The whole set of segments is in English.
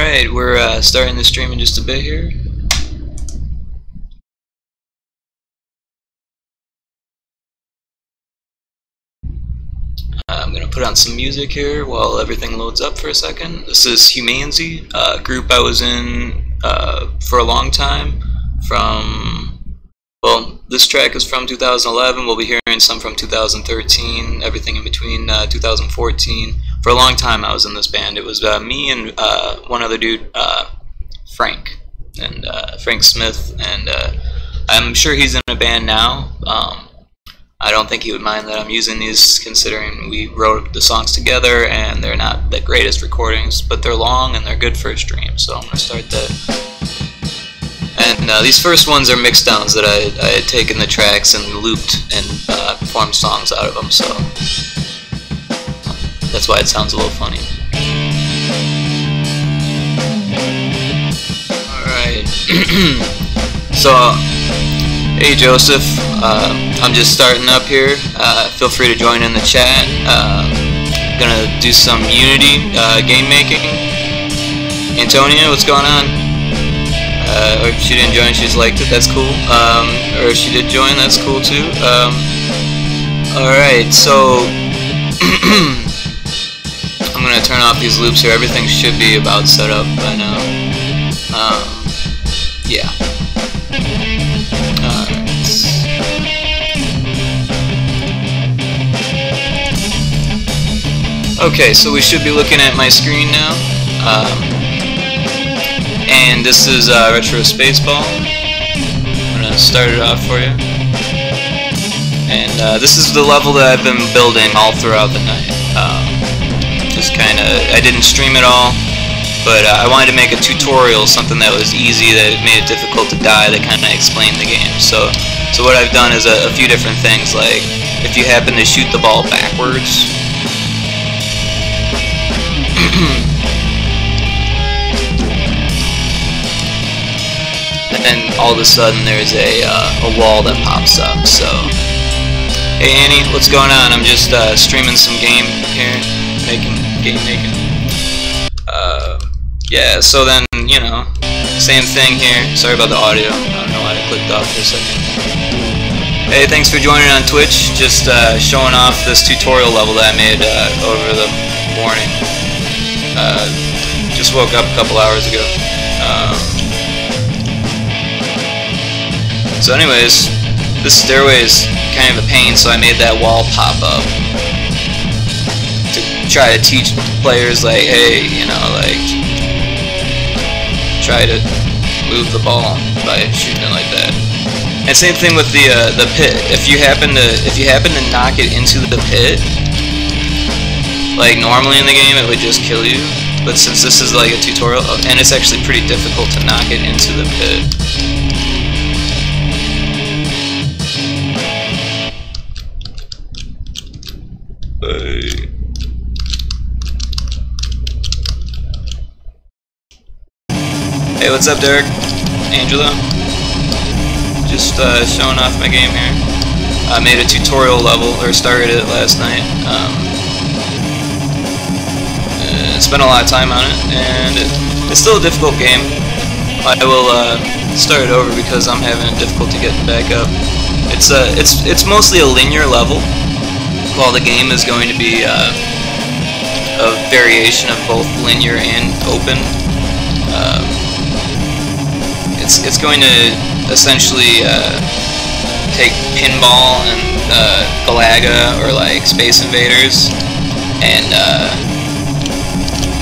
Alright, we're starting the stream in just a bit here. I'm going to put on some music here while everything loads up for a second. This is Humanzy, a group I was in for a long time. Well, this track is from 2011. We'll be hearing some from 2013, everything in between 2014. For a long time I was in this band. It was me and one other dude, Frank Smith, and I'm sure he's in a band now. I don't think he would mind that I'm using these, considering we wrote the songs together and they're not the greatest recordings, but they're long and they're good for a stream, so I'm going to start that. And these first ones are mix downs that I had taken the tracks and looped and performed songs out of them, so that's why it sounds a little funny. Alright. So, hey Joseph, I'm just starting up here. Feel free to join in the chat. Gonna do some Unity game making. Antonia, what's going on? Or if she didn't join, she just liked it, that's cool. Or if she did join, that's cool too. Alright, so I'm gonna turn off these loops here. Everything should be about set up by now. Yeah. Okay, so we should be looking at my screen now. And this is Retro Spaceball. I'm going to start it off for you. And this is the level that I've been building all throughout the night. Just kind of, I didn't stream it all, but I wanted to make a tutorial, something that was easy, that made it difficult to die, that kind of explained the game. So what I've done is a few different things, like if you happen to shoot the ball backwards, and all of a sudden there's a wall that pops up. So, hey Annie, what's going on? I'm just streaming some game here, game making. Yeah, so then, you know, same thing here. Sorry about the audio. I don't know why I clicked off for a second. Hey, thanks for joining on Twitch. Just showing off this tutorial level that I made over the morning. Just woke up a couple hours ago. So anyways, this stairway is kind of a pain, so I made that wall pop up to try to teach players, like, hey, you know, like, try to move the ball by shooting it like that. And same thing with the pit. If you happen to knock it into the pit, like normally in the game it would just kill you, but since this is like a tutorial, and it's actually pretty difficult to knock it into the pit. Hey, what's up, Derek? Angela? Just showing off my game here. I made a tutorial level, or started it last night. Spent a lot of time on it, and it's still a difficult game. I will start it over because I'm having difficulty getting back up. It's mostly a linear level, while the game is going to be a variation of both linear and open. It's going to essentially take Pinball and Galaga, or like Space Invaders, and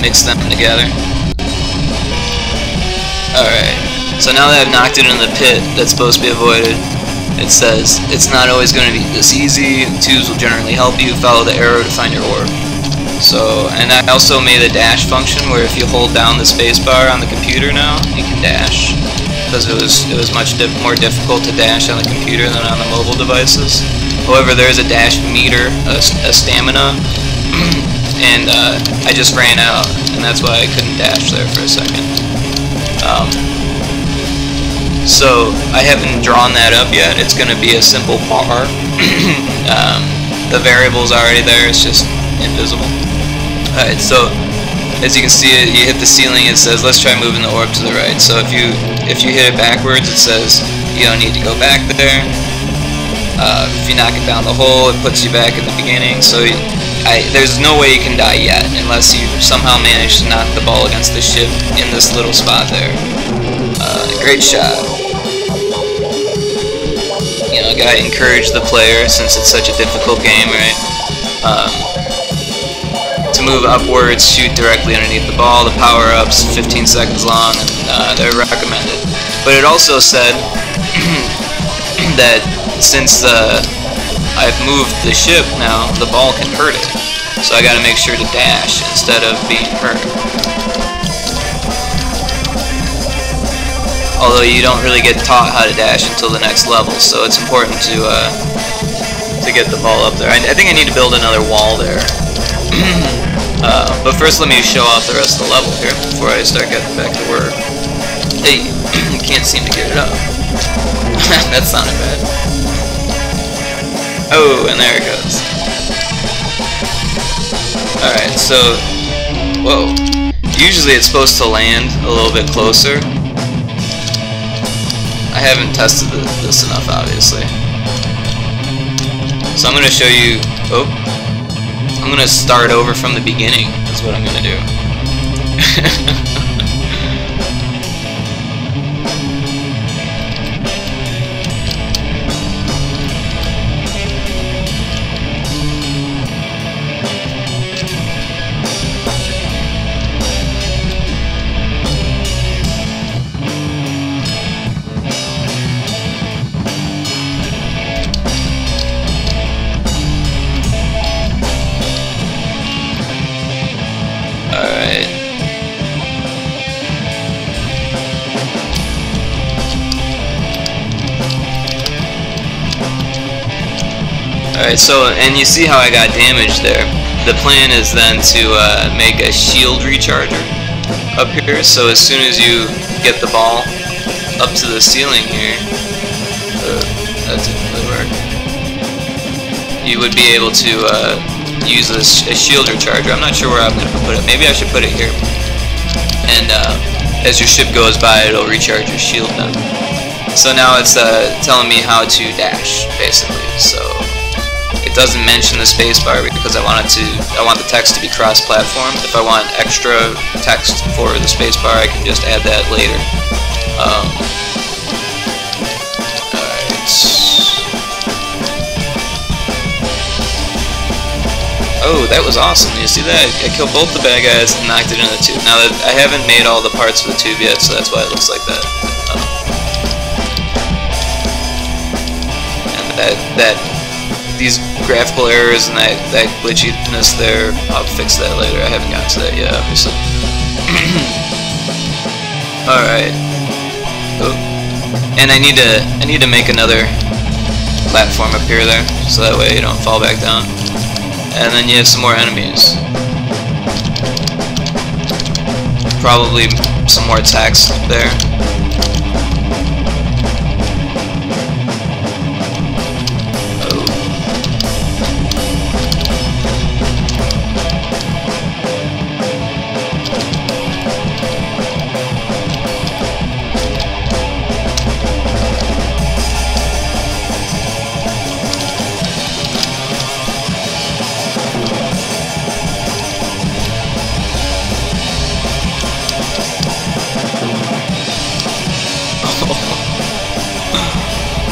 mix them together. Alright, so now that I've knocked it in the pit that's supposed to be avoided, it says it's not always going to be this easy. Tubes will generally help you. Follow the arrow to find your orb. So, and I also made a dash function where if you hold down the spacebar on the computer now, you can dash. Because it was much more difficult to dash on the computer than on the mobile devices. However, there is a dash meter, a stamina, and I just ran out, and that's why I couldn't dash there for a second. So I haven't drawn that up yet. It's going to be a simple bar. The variable's already there. It's just invisible. Alright, so as you can see, you hit the ceiling. It says, "Let's try moving the orb to the right." So if you hit it backwards, it says you don't need to go back there. If you knock it down the hole, it puts you back in the beginning. So there's no way you can die yet unless you somehow manage to knock the ball against the ship in this little spot there. Great shot. You know, gotta encourage the player since it's such a difficult game, right? To move upwards, shoot directly underneath the ball. The power-ups, 15 seconds long, and they're recommended. But it also said that since I've moved the ship now, the ball can hurt it. So I gotta make sure to dash instead of being hurt. Although you don't really get taught how to dash until the next level, so it's important to get the ball up there. I think I need to build another wall there. But first let me show off the rest of the level here before I start getting back to work. Hey, can't seem to get it up. That sounded bad. Oh, and there it goes. Alright, so, whoa. Usually it's supposed to land a little bit closer. I haven't tested this enough, obviously. So I'm going to show you, I'm going to start over from the beginning, is what I'm going to do. Alright, so, and you see how I got damaged there. The plan is then to make a shield recharger up here, so as soon as you get the ball up to the ceiling here, that didn't really work, you would be able to use a shield recharger. I'm not sure where I'm going to put it. Maybe I should put it here. And as your ship goes by, it'll recharge your shield then. So now it's telling me how to dash, basically. So it doesn't mention the spacebar because I want the text to be cross-platform. If I want extra text for the spacebar, I can just add that later. Alright. Oh, that was awesome. You see that? I killed both the bad guys and knocked it in the tube. Now, I haven't made all the parts of the tube yet, so that's why it looks like that. And these graphical errors and that glitchiness there, I'll fix that later. I haven't gotten to that yet, obviously. Alright. Oh. And I need to make another platform up here there, so that way you don't fall back down. And then you have some more enemies. Probably some more text there.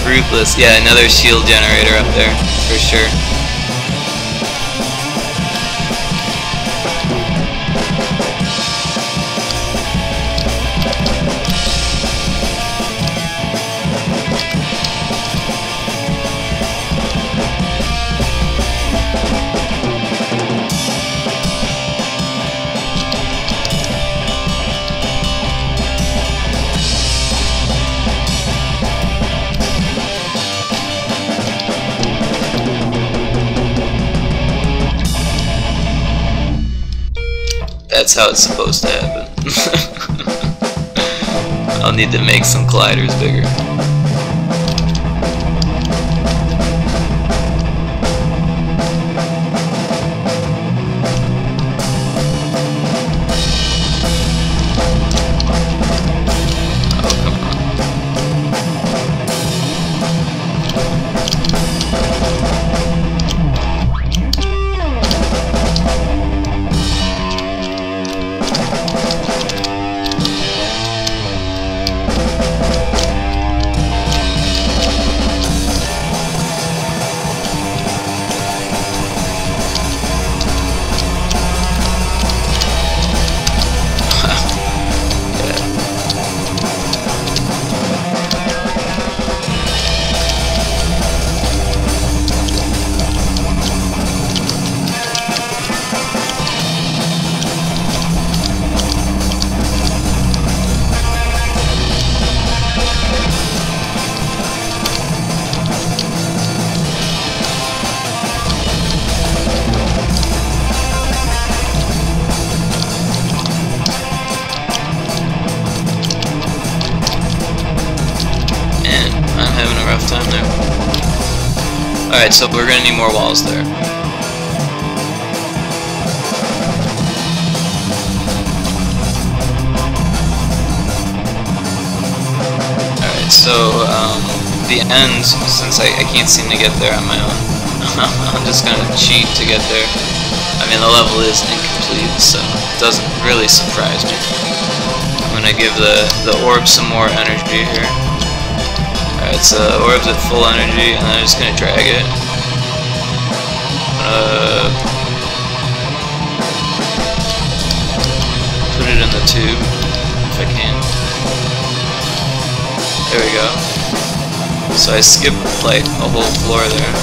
Ruthless. Yeah, another shield generator up there, for sure. That's how it's supposed to happen. I'll need to make some colliders bigger. Alright, so we're gonna need more walls there. Alright, so the end, since I can't seem to get there on my own, I'm just gonna cheat to get there. I mean, the level is incomplete, so it doesn't really surprise me. I'm gonna give the orb some more energy here. Alright, so orb's at full energy, and I'm just gonna drag it. Put it in the tube, if I can. There we go. So I skipped like a whole floor there.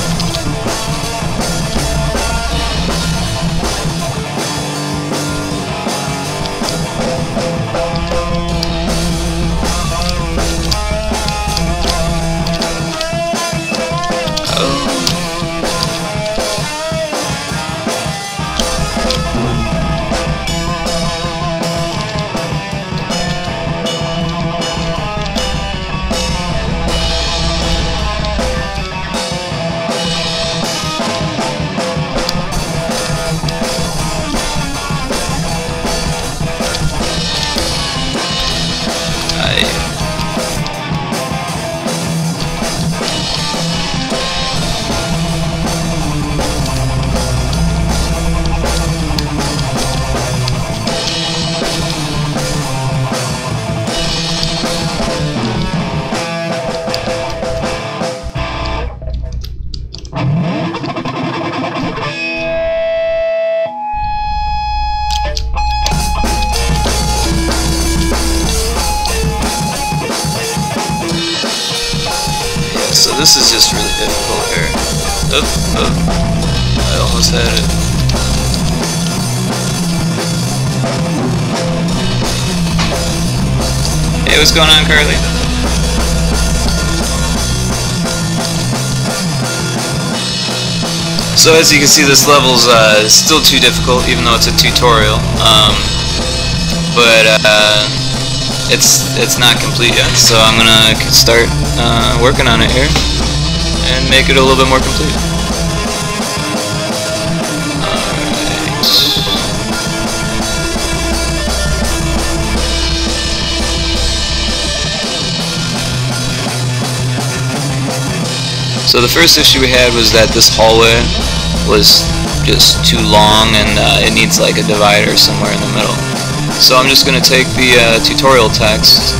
So this is just really difficult here. I almost had it. Hey, what's going on, Carly? So as you can see, this level's still too difficult, even though it's a tutorial. But it's not complete yet, so I'm gonna start working on it here and make it a little bit more complete. Alright. So the first issue we had was that this hallway was just too long, and it needs like a divider somewhere in the middle. So I'm just going to take the tutorial text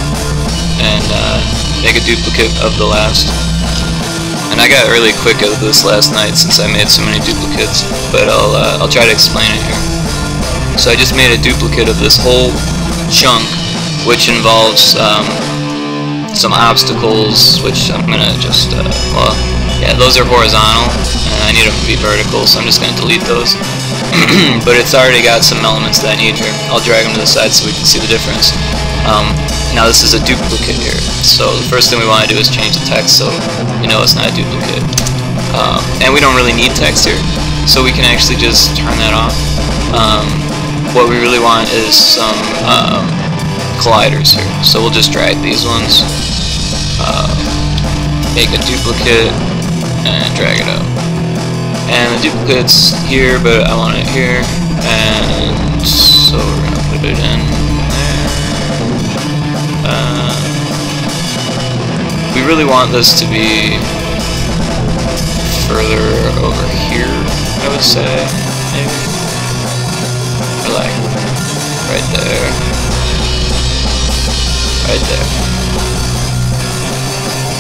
and make a duplicate of the last. And I got really quick at this last night since I made so many duplicates, but I'll try to explain it here. So I just made a duplicate of this whole chunk, which involves some obstacles, which I'm going to just, well, yeah, those are horizontal, and I need them to be vertical, so I'm just going to delete those. But it's already got some elements that I need here. I'll drag them to the side so we can see the difference. Now this is a duplicate here, so the first thing we want to do is change the text so we know it's not a duplicate. And we don't really need text here, so we can actually just turn that off. What we really want is some colliders here, so we'll just drag these ones, make a duplicate, and drag it up. And the duplicate's here, but I want it here, and so we're going to put it in there. We really want this to be further over here, I would say, maybe. Or like, right there. Right there.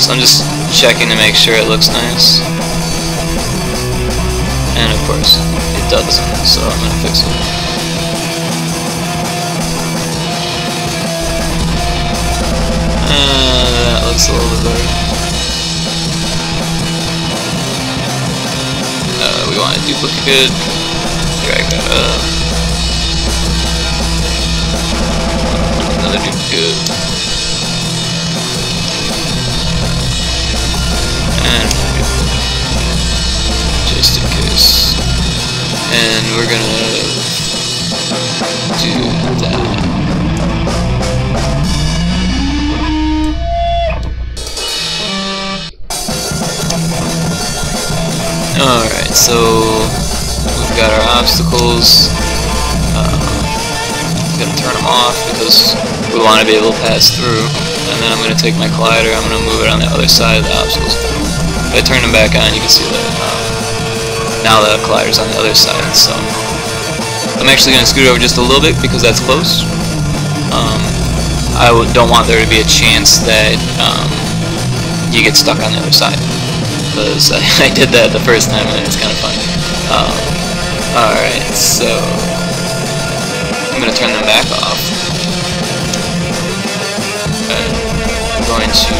So I'm just checking to make sure it looks nice. And of course, it doesn't, so I'm gonna fix it. That looks a little bit better. We want a duplicate, drag that up. Another duplicate. And just in case. And we're gonna do that. so we've got our obstacles. I'm gonna turn them off because we want to be able to pass through. And then I'm gonna take my collider. I'm gonna move it on the other side of the obstacles. If I turn them back on, you can see that now the collider's on the other side. So I'm actually gonna scoot over just a little bit because that's close. I don't want there to be a chance that you get stuck on the other side, because I did that the first time and it's kind of fun. Alright, so I'm going to turn them back off. I'm going to...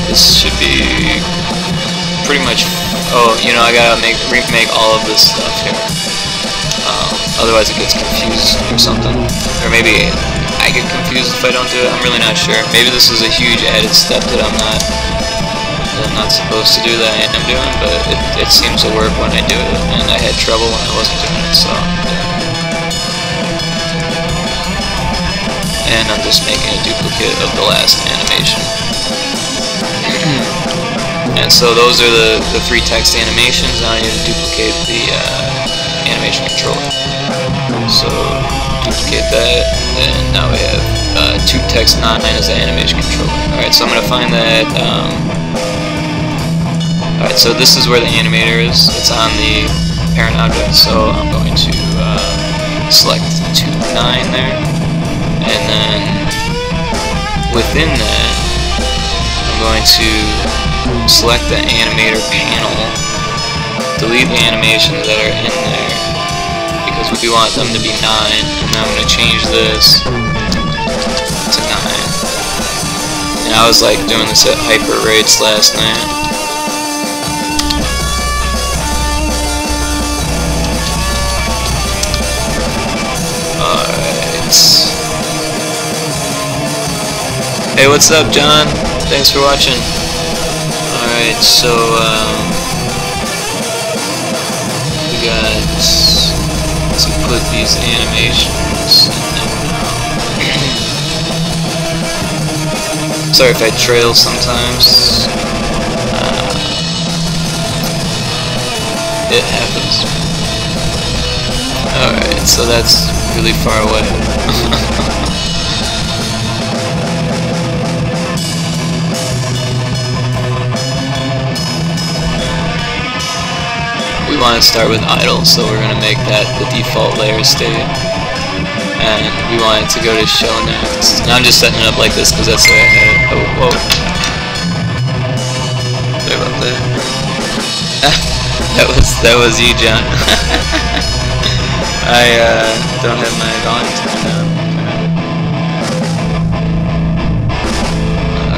This should be pretty much... Oh, you know, I gotta remake all of this stuff here. Otherwise it gets confused or something. Or maybe I get confused if I don't do it. I'm really not sure. Maybe this is a huge added step that I'm not supposed to do that I am doing, but it seems to work when I do it, and I had trouble when I wasn't doing it, so yeah. And I'm just making a duplicate of the last animation. And so those are the three text animations. Now I need to duplicate the animation controller. So duplicate that, and now we have 2text9 as the animation controller. Alright, so I'm going to find that. Alright, so this is where the animator is. It's on the parent object, so I'm going to select 2.9 there, and then within that I'm going to select the animator panel, delete the animations that are in there because we want them to be 9, and then I'm going to change this to 9. And I was like doing this at hyper rates last night. Alright. Hey, what's up, John? Thanks for watching. Alright, so we got to put these animations in. Sorry if I trail sometimes. It happens. Alright, so that's really far away. We want to start with idle, so we're going to make that the default layer state. And we want it to go to show next. And I'm just setting it up like this because that's what I had. Oh, whoa. Sorry about that. that was you, John. I don't have my volume turned down.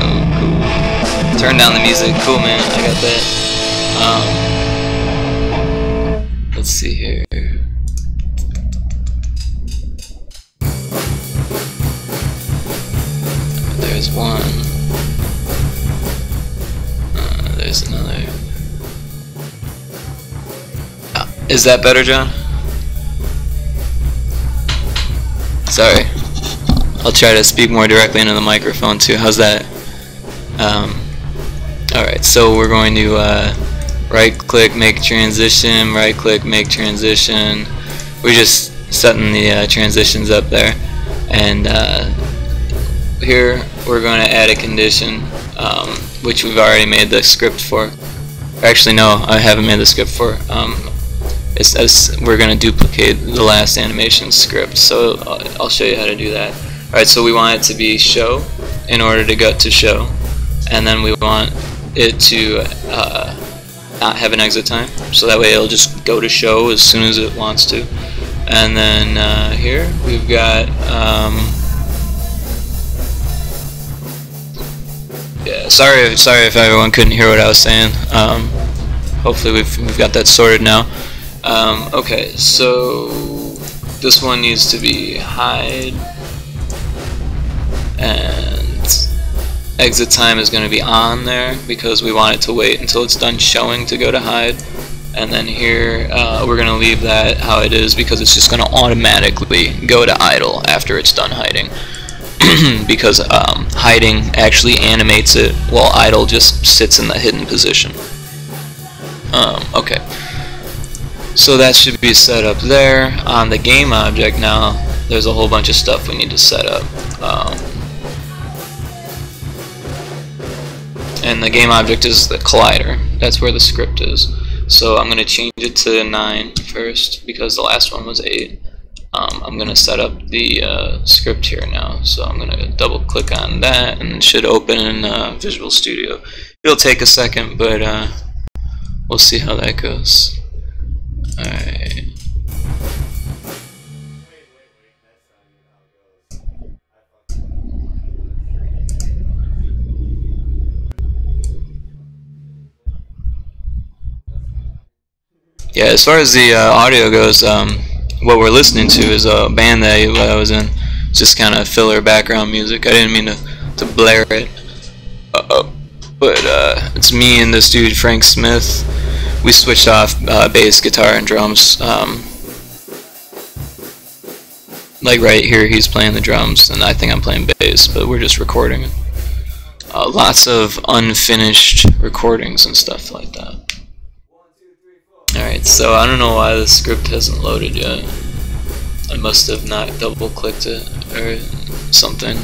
Oh, cool. Turn down the music. Cool, man. I got that. Let's see here. There's one. There's another. Is that better, John? Sorry. I'll try to speak more directly into the microphone too. How's that? Alright, so we're going to right click, make transition, right click, make transition. We're just setting the transitions up there. And here we're going to add a condition, which we've already made the script for. Actually, no, I haven't made the script for. We're going to duplicate the last animation script, so I'll show you how to do that. Alright, so we want it to be show in order to go to show, and then we want it to not have an exit time, so that way it'll just go to show as soon as it wants to. And then here we've got yeah, sorry if everyone couldn't hear what I was saying. Hopefully we've got that sorted now. Okay, so this one needs to be hide, and exit time is going to be on there because we want it to wait until it's done showing to go to hide. And then here we're going to leave that how it is because it's just going to automatically go to idle after it's done hiding. Because hiding actually animates it while idle just sits in the hidden position. Okay, so that should be set up there. On the game object now, there's a whole bunch of stuff we need to set up. And the game object is the collider. That's where the script is. So I'm going to change it to 9 first because the last one was 8. I'm going to set up the script here now. So I'm going to double click on that and it should open in Visual Studio. It'll take a second, but we'll see how that goes. Alright. Yeah, as far as the audio goes, what we're listening to is a band that I was in. Just kind of filler background music. I didn't mean to blare it. But it's me and this dude, Frank Smith. We switched off bass, guitar, and drums. Like right here, he's playing the drums, and I think I'm playing bass, but we're just recording. Lots of unfinished recordings and stuff like that. Alright, so I don't know why the script hasn't loaded yet. I must have not double clicked it or something.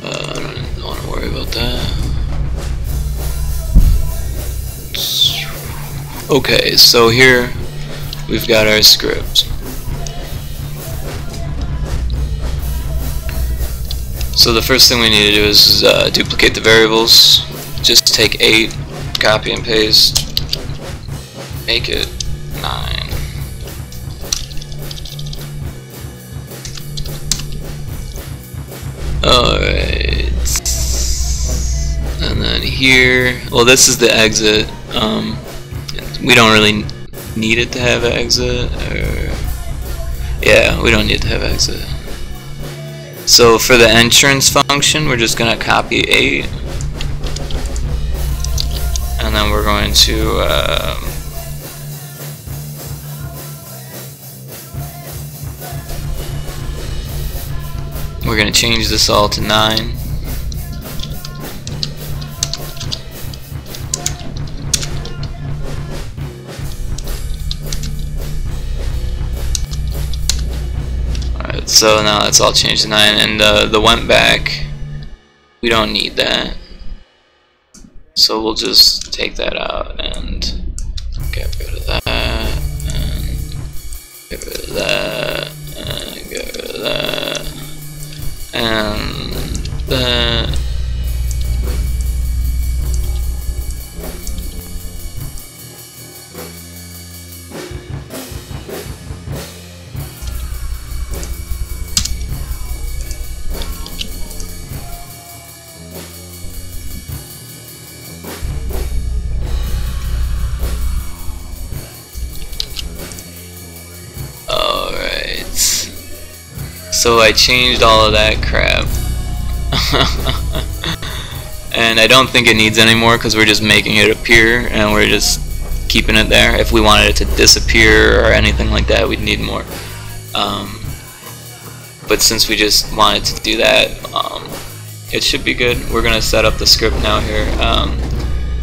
I don't want to worry about that. Okay, so here we've got our script. So the first thing we need to do is duplicate the variables. Just take 8, copy and paste, make it 9. Alright. And then here, well, this is the exit. We don't really need it to have an exit, or yeah, we don't need to have exit. So for the entrance function, we're just gonna copy 8, and then we're going to we're gonna change this all to 9. So now that's all changed to 9, and the went back, we don't need that. So we'll just take that out and get rid of that, and get rid of that, and get rid of that, and that. So I changed all of that crap. And I don't think it needs any more because we're just making it appear and we're just keeping it there. If we wanted it to disappear or anything like that, we'd need more. But since we just wanted to do that, it should be good. We're going to set up the script now here.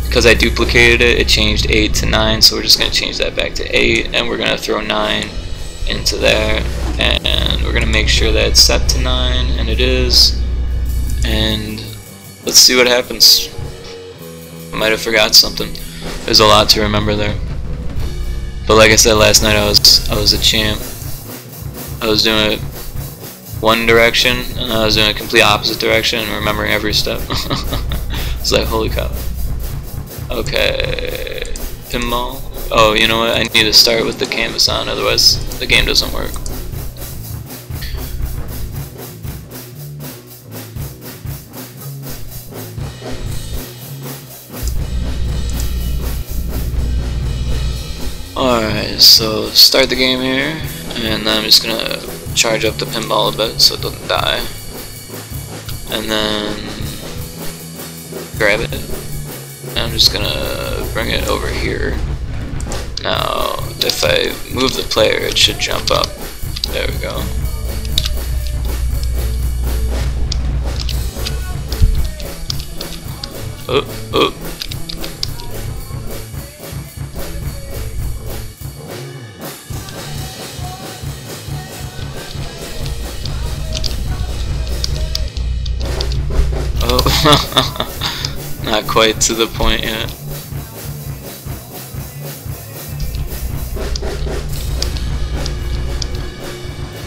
Because I duplicated it, it changed 8 to 9, so we're just going to change that back to 8, and we're going to throw 9 into there, and we're going to make sure that it's set to 9, and it is, and let's see what happens. I might have forgot something. There's a lot to remember there. But like I said last night, I was a champ. I was doing it one direction, and I was doing a complete opposite direction, and remembering every step. It's like, holy cow. Okay, pinball. Oh, you know what? I need to start with the canvas on, otherwise the game doesn't work. Alright, so start the game here, and then I'm just gonna charge up the pinball a bit so it doesn't die. And then grab it. I'm just gonna bring it over here. Now, if I move the player, it should jump up. There we go. Oh, oh. Oh, not quite to the point yet.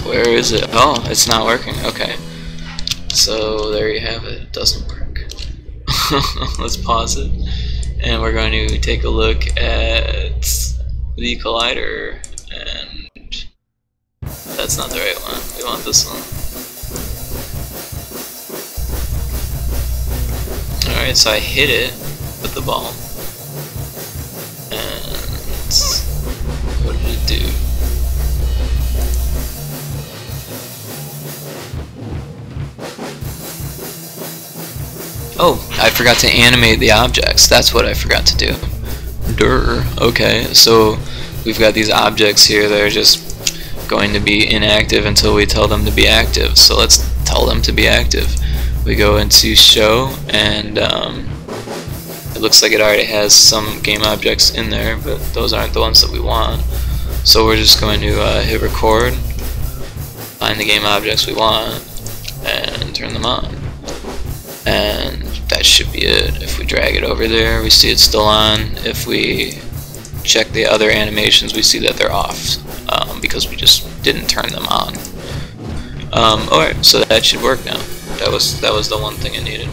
Where is it? Oh, it's not working. Okay. So there you have it. It doesn't work. Let's pause it. And we're going to take a look at the collider. And that's not the right one. We want this one. Alright, so I hit it with the ball. And what did it do? Oh, I forgot to animate the objects. That's what I forgot to do. Durr. Okay, so we've got these objects here that are just going to be inactive until we tell them to be active. So let's tell them to be active. We go into show, and it looks like it already has some game objects in there, but those aren't the ones that we want. So we're just going to hit record, find the game objects we want, and turn them on. And that should be it. If we drag it over there, we see it's still on. If we check the other animations, we see that they're off because we just didn't turn them on. Alright, so that should work now. That was the one thing I needed.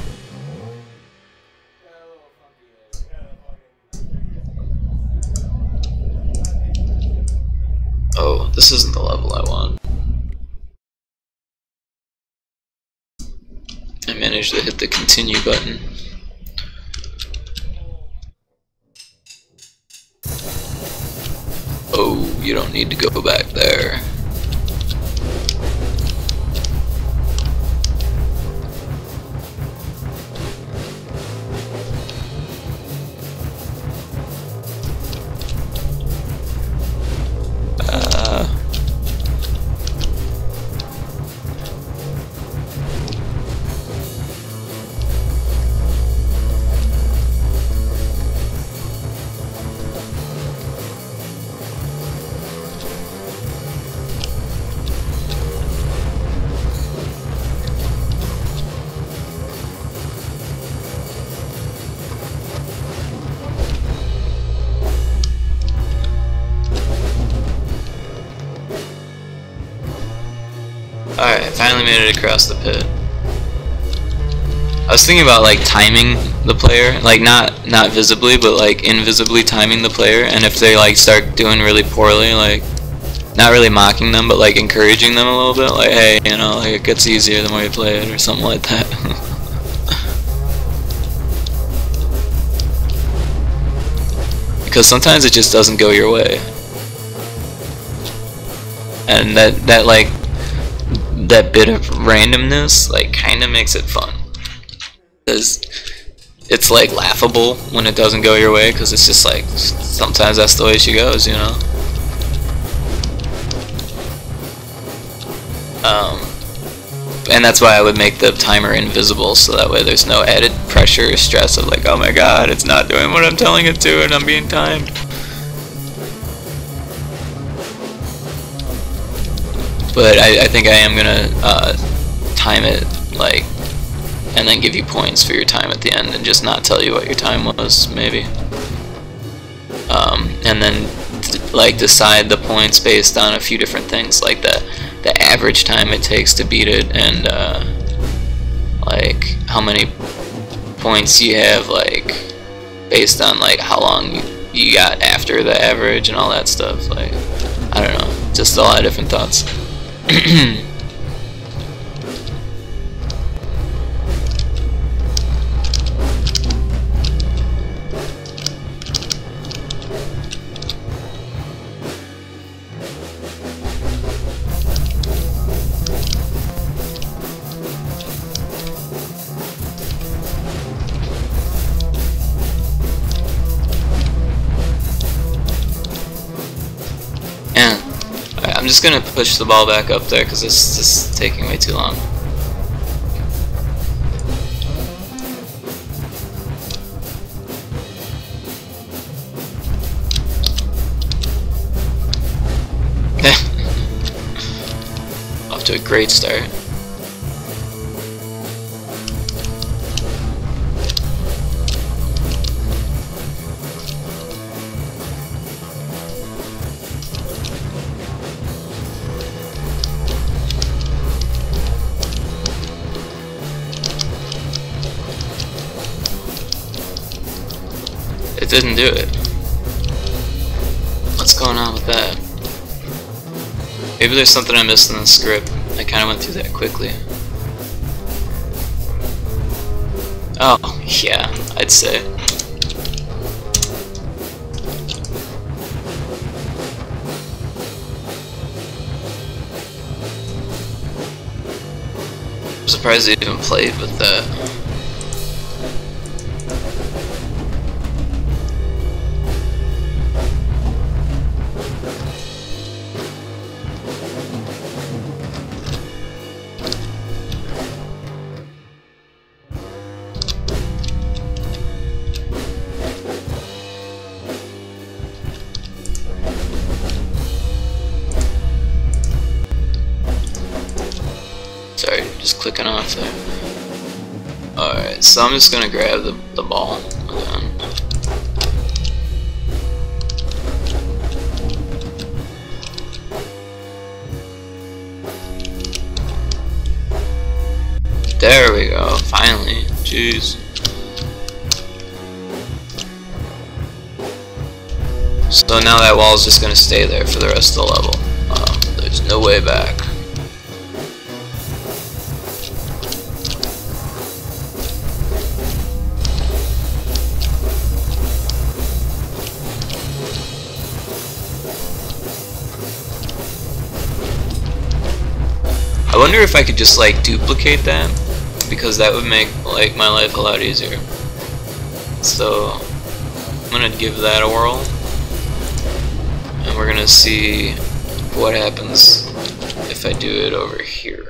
Oh, this isn't the level I want. I managed to hit the continue button. Oh, you don't need to go back there. Alright, I finally made it across the pit. I was thinking about like timing the player, like not visibly, but like invisibly timing the player, and if they like start doing really poorly, like not really mocking them, but like encouraging them a little bit, like hey, you know, like it gets easier the more you play it, or something like that. Because sometimes it just doesn't go your way, and that like that bit of randomness like kind of makes it fun, because it's like laughable when it doesn't go your way, because it's just like sometimes that's the way she goes, you know. And that's why I would make the timer invisible, so that way there's no added pressure or stress of like, oh my god, it's not doing what I'm telling it to and I'm being timed. But I think I am gonna time it, like, and then give you points for your time at the end, and just not tell you what your time was, maybe. And then like decide the points based on a few different things, like the average time it takes to beat it, and like how many points you have, like based on like how long you got after the average and all that stuff. Like, I don't know, just a lot of different thoughts. I'm just gonna push the ball back up there because it's just taking way too long. Off to a great start. It didn't do it. What's going on with that? Maybe there's something I missed in the script. I kind of went through that quickly. Oh, yeah, I'd say. I'm surprised they even played with that. Sorry, just clicking off there. Alright, so I'm just gonna grab the ball again. There we go, finally. Jeez. So now that wall's just gonna stay there for the rest of the level. There's no way back. I wonder if I could just like duplicate that, because that would make like my life a lot easier. So I'm gonna give that a whirl, and we're gonna see what happens if I do it over here.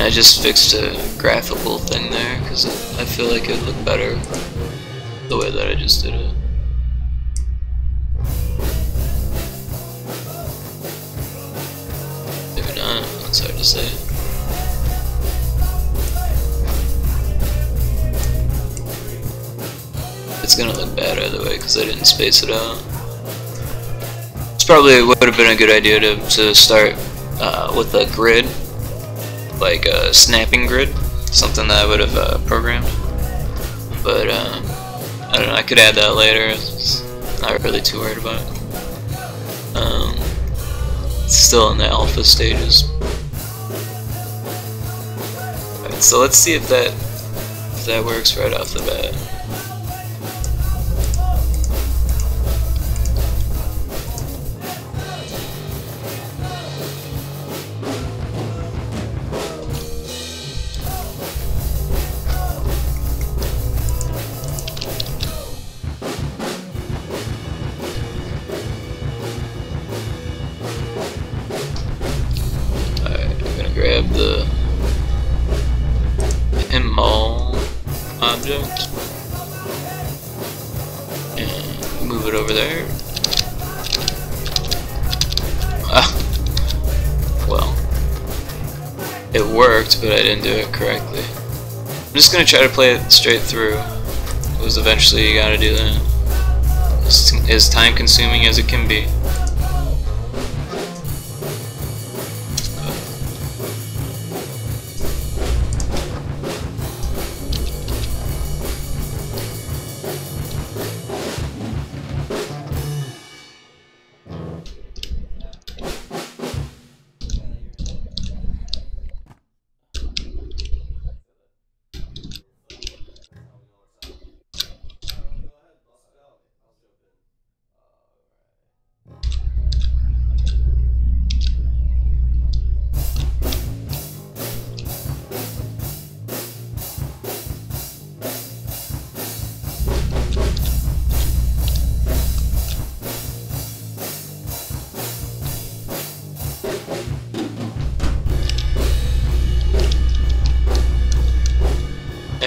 I just fixed a graphical thing there because I feel like it would look better the way that I just did it. Maybe not, it's hard to say. It's gonna look bad either way because I didn't space it out. It's probably would have been a good idea to start with a grid. Like a snapping grid, something that I would have programmed, but I don't know, I could add that later. It's not really too worried about it. It's still in the alpha stages. Alright, so let's see if that works right off the bat. Grab the pinball object and move it over there. Well, it worked, but I didn't do it correctly. I'm just gonna try to play it straight through, because eventually you gotta do that. It's as time consuming as it can be.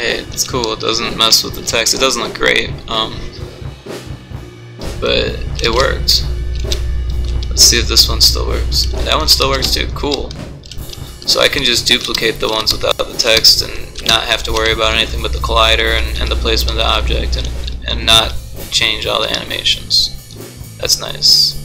Hey, it's cool. It doesn't mess with the text. It doesn't look great, but it worked. Let's see if this one still works. That one still works too. Cool. So I can just duplicate the ones without the text and not have to worry about anything but the collider and the placement of the object, and not change all the animations. That's nice.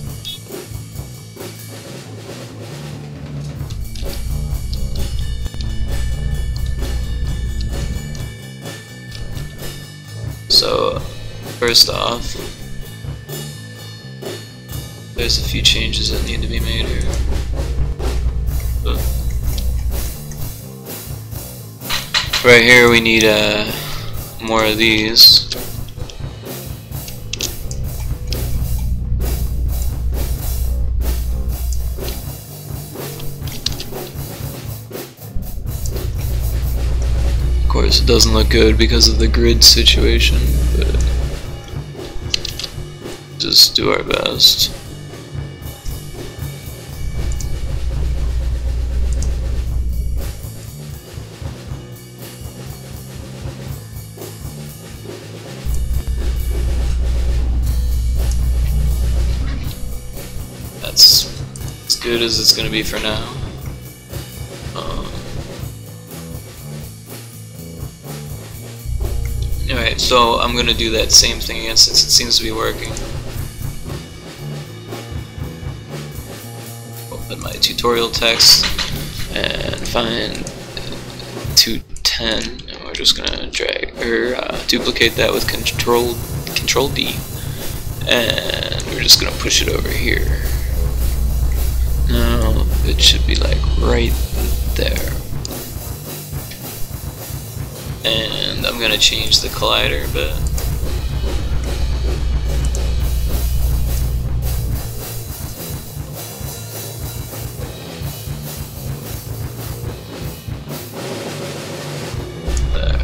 So first off, there's a few changes that need to be made here. Right here we need more of these. Of course it doesn't look good because of the grid situation, but just do our best. That's as good as it's going to be for now. Alright, so I'm going to do that same thing again since it seems to be working. Open my tutorial text and find 210, and we're just going to drag or duplicate that with Control D, and we're just going to push it over here. Now it should be like right there. And I'm gonna change the collider a bit. There.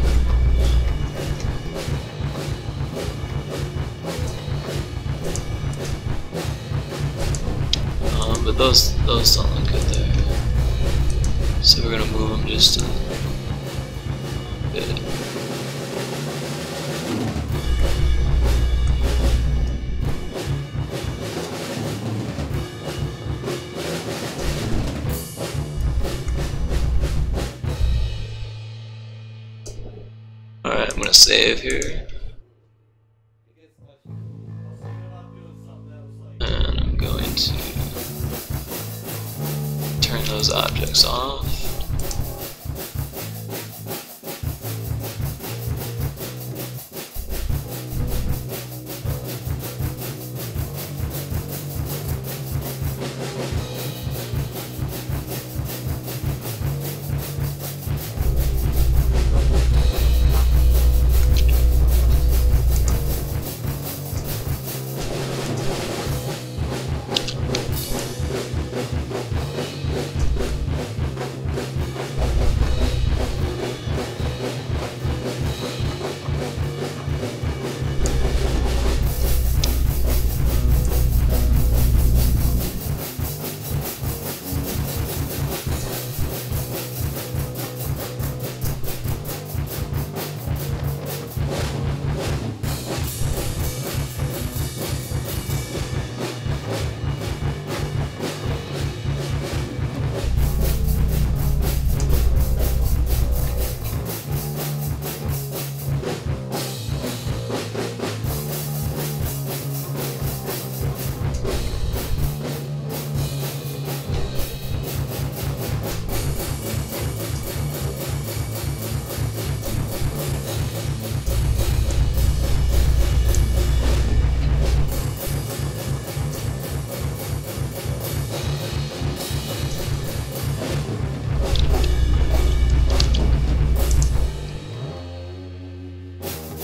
But those don't look good there. So we're gonna move them just a bit. Alright, I'm gonna save here. And I'm going to turn those objects off.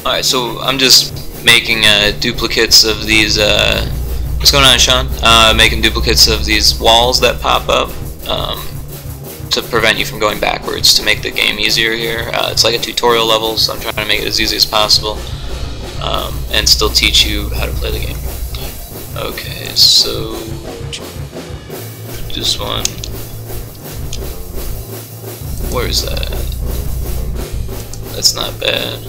Alright, so I'm just making duplicates of these, what's going on, Sean? Making duplicates of these walls that pop up to prevent you from going backwards, to make the game easier here. It's like a tutorial level, so I'm trying to make it as easy as possible and still teach you how to play the game. Okay, so this one, where is that? That's not bad.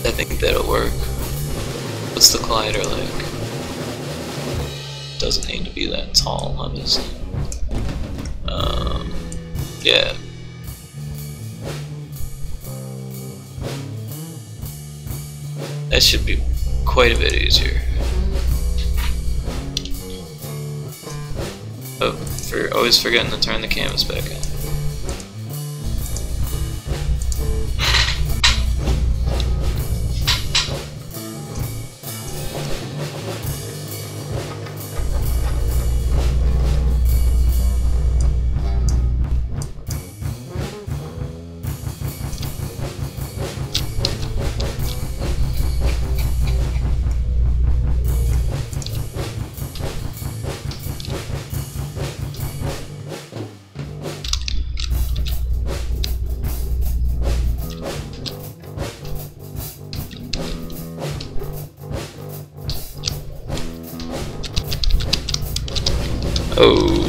I think that'll work. What's the collider like? Doesn't need to be that tall, obviously. Yeah. That should be quite a bit easier. Oh, always forgetting to turn the canvas back on. Oh.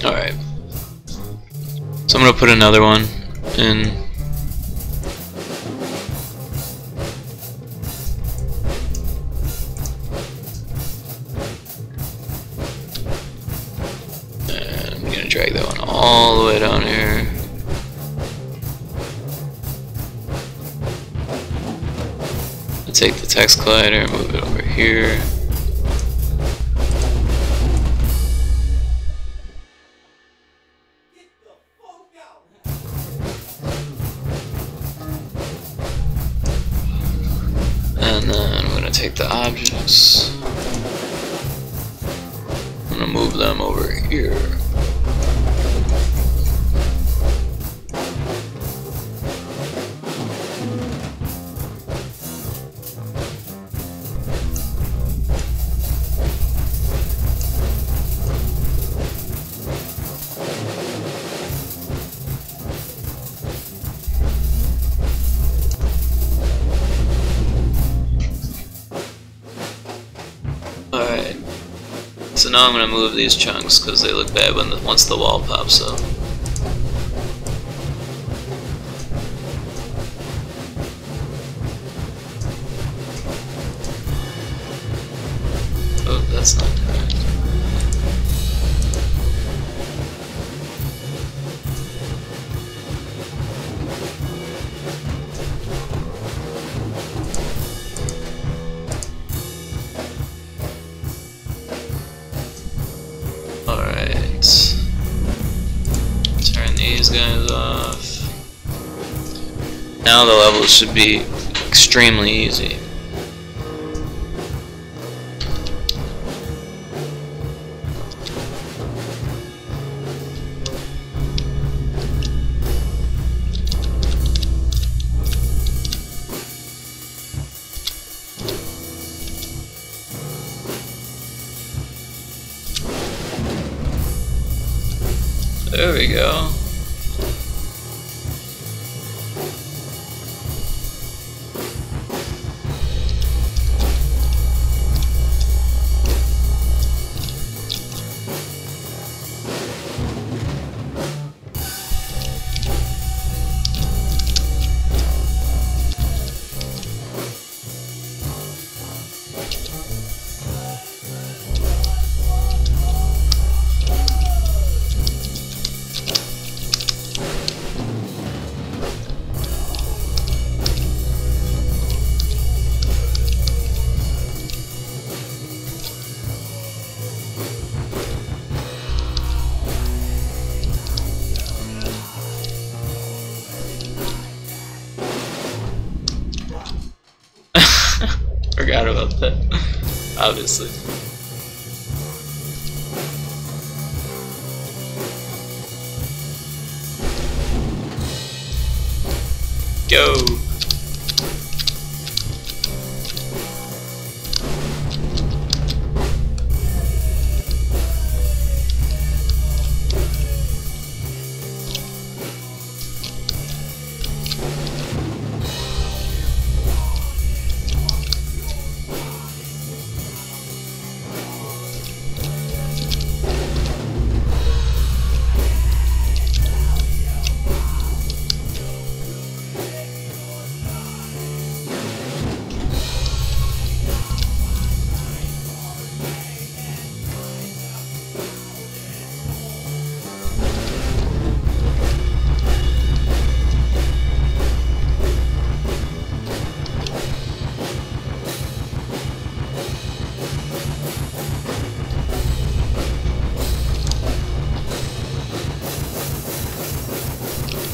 Alright. So I'm gonna put another one in. Drag that one all the way down here. I'll take the text collider and move it over here. And then I'm going to take the objects. I'm going to move them over here. Alright, so now I'm going to move these chunks because they look bad once the wall pops up. Oh, that's not correct. Turn these guys off. Now the levels should be extremely easy. There we go. Forgot about that, obviously. go.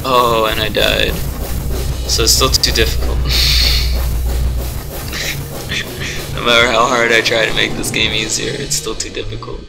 Oh, and I died. So it's still too difficult. No matter how hard I try to make this game easier, it's still too difficult.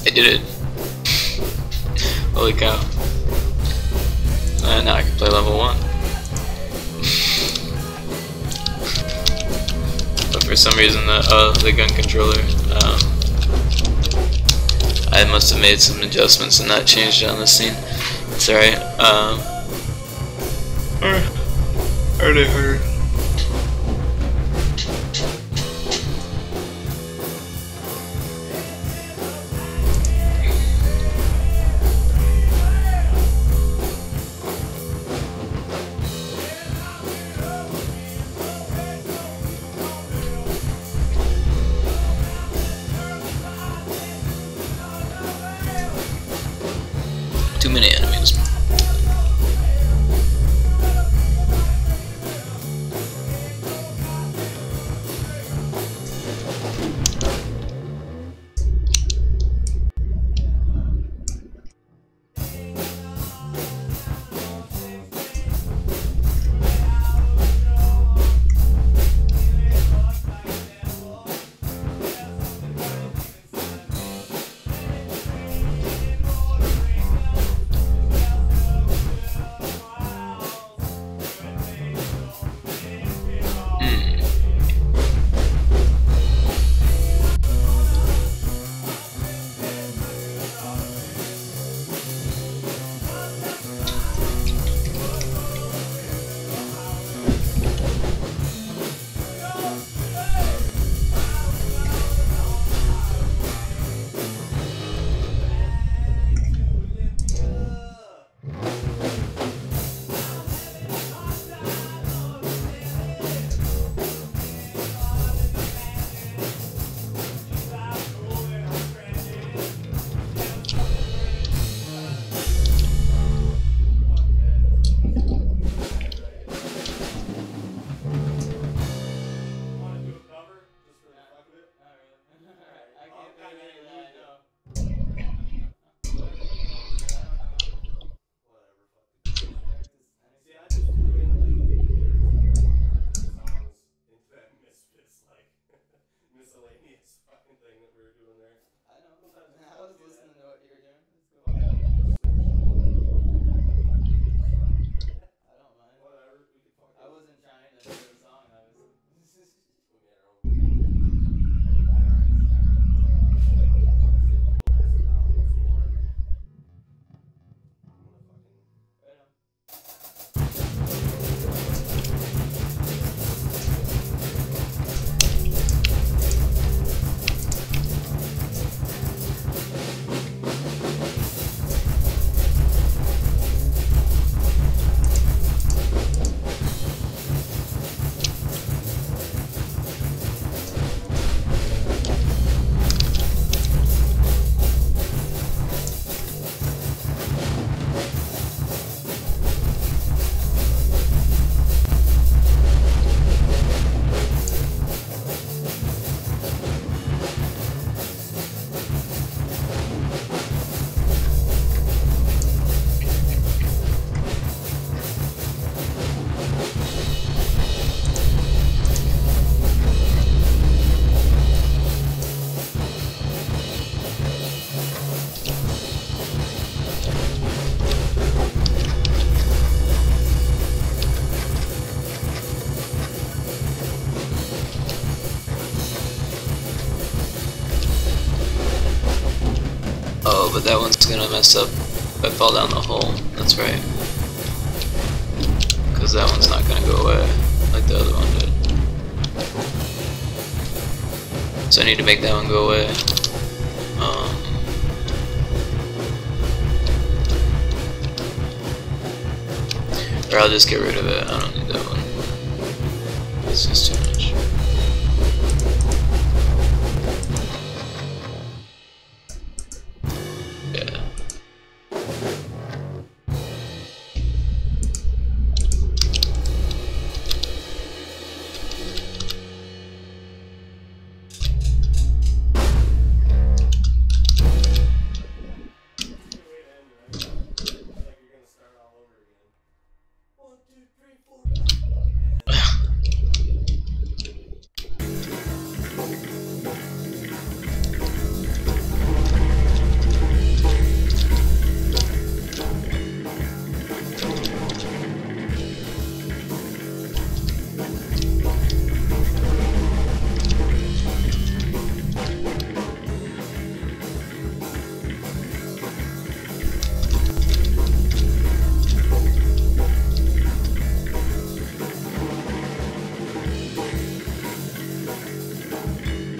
I did it. Holy cow. Now I can play level 1. But for some reason the gun controller, I must have made some adjustments and not changed it on the scene. It's alright. Already heard. 2 many enemies. but that one's gonna mess up if I fall down the hole. That's right. Because that one's not gonna go away like the other one did. So I need to make that one go away. Or I'll just get rid of it. I don't need that one. It's just too much. Yeah.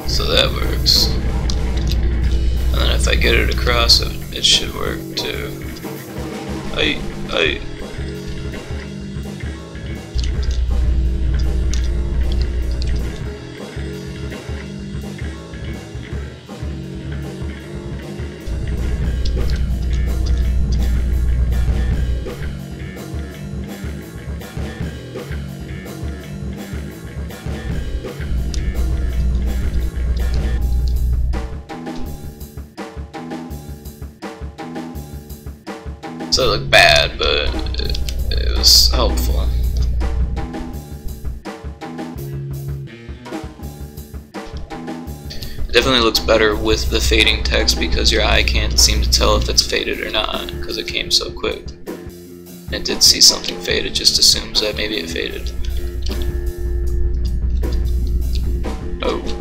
So that works. And then if I get it across, it should work too. So it looked bad, but it was helpful. It definitely looks better with the fading text because your eye can't seem to tell if it's faded or not because it came so quick. It did see something fade, it just assumes that maybe it faded. Oh.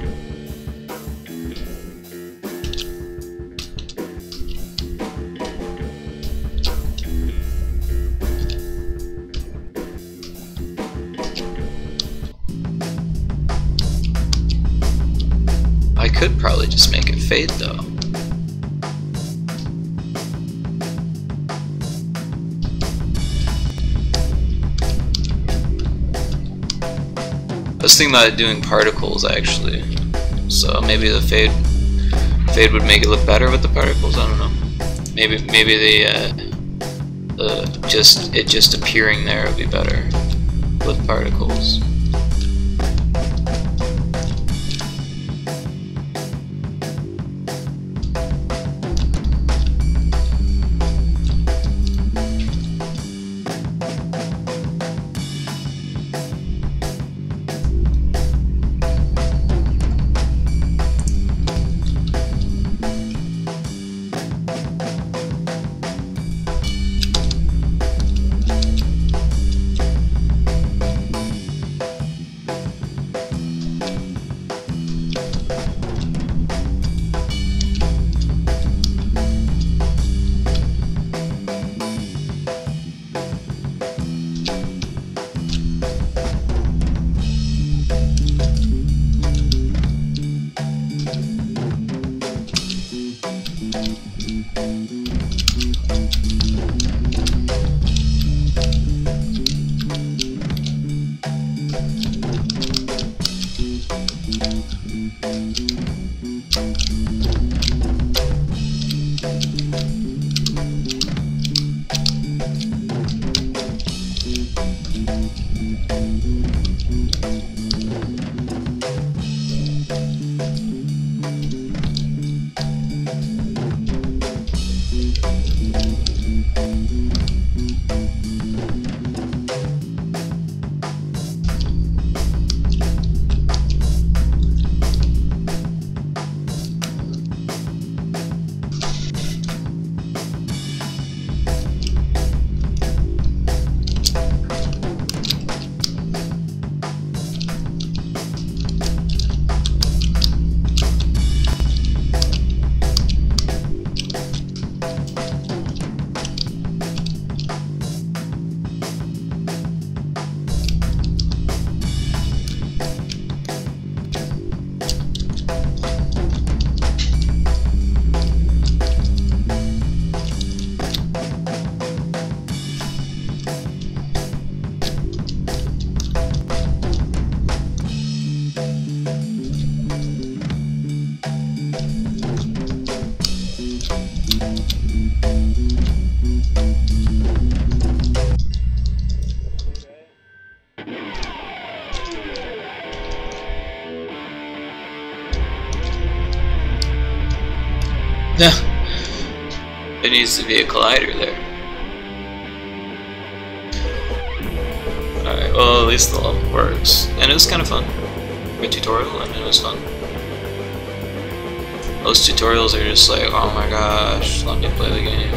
I could probably just make it fade though. I was thinking about doing particles actually, so maybe the fade would make it look better with the particles. I don't know. Maybe it just appearing there would be better with particles. There needs to be a collider there. Alright, well at least the level works. And it was kind of fun. For a tutorial, I mean it was fun. Most tutorials are just like, oh my gosh, let me play the game.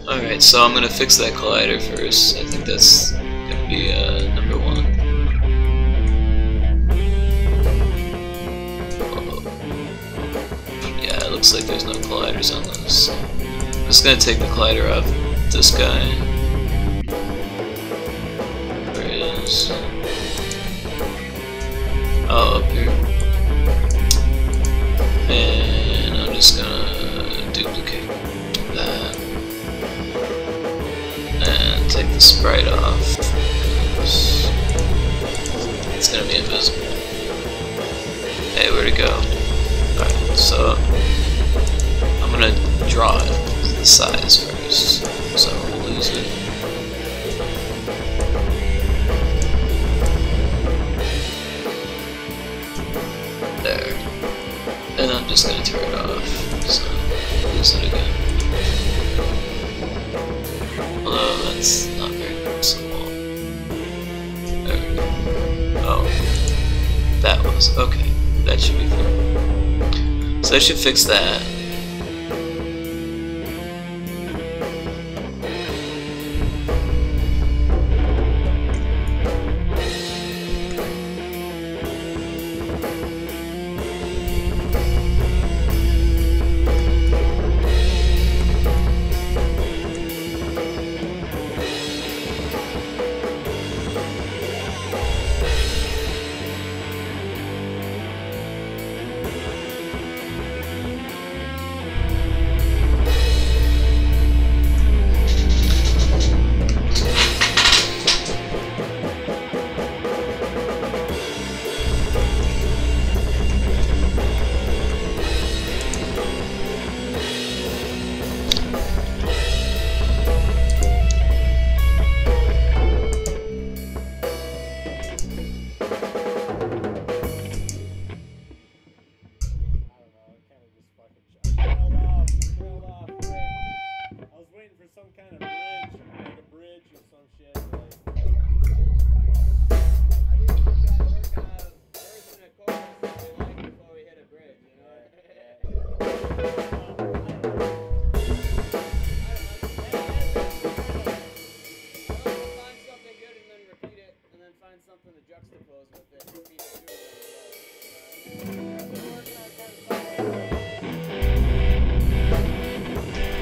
Alright, so I'm gonna fix that collider first. I think that's gonna be number one. Yeah, it looks like there's no colliders on this. I'm just gonna take the collider off this guy. Where it is? Oh, up here. And I'm just gonna duplicate that. And take the sprite off. It's gonna be invisible. Hey, where'd it go? Alright, so I'm gonna draw it the size first, so I won't lose it. There. And I'm just gonna turn it off, so I'll lose it again. Although that's not very noticeable. There we go. Oh. That was. Okay. That should be fine. So I should fix that.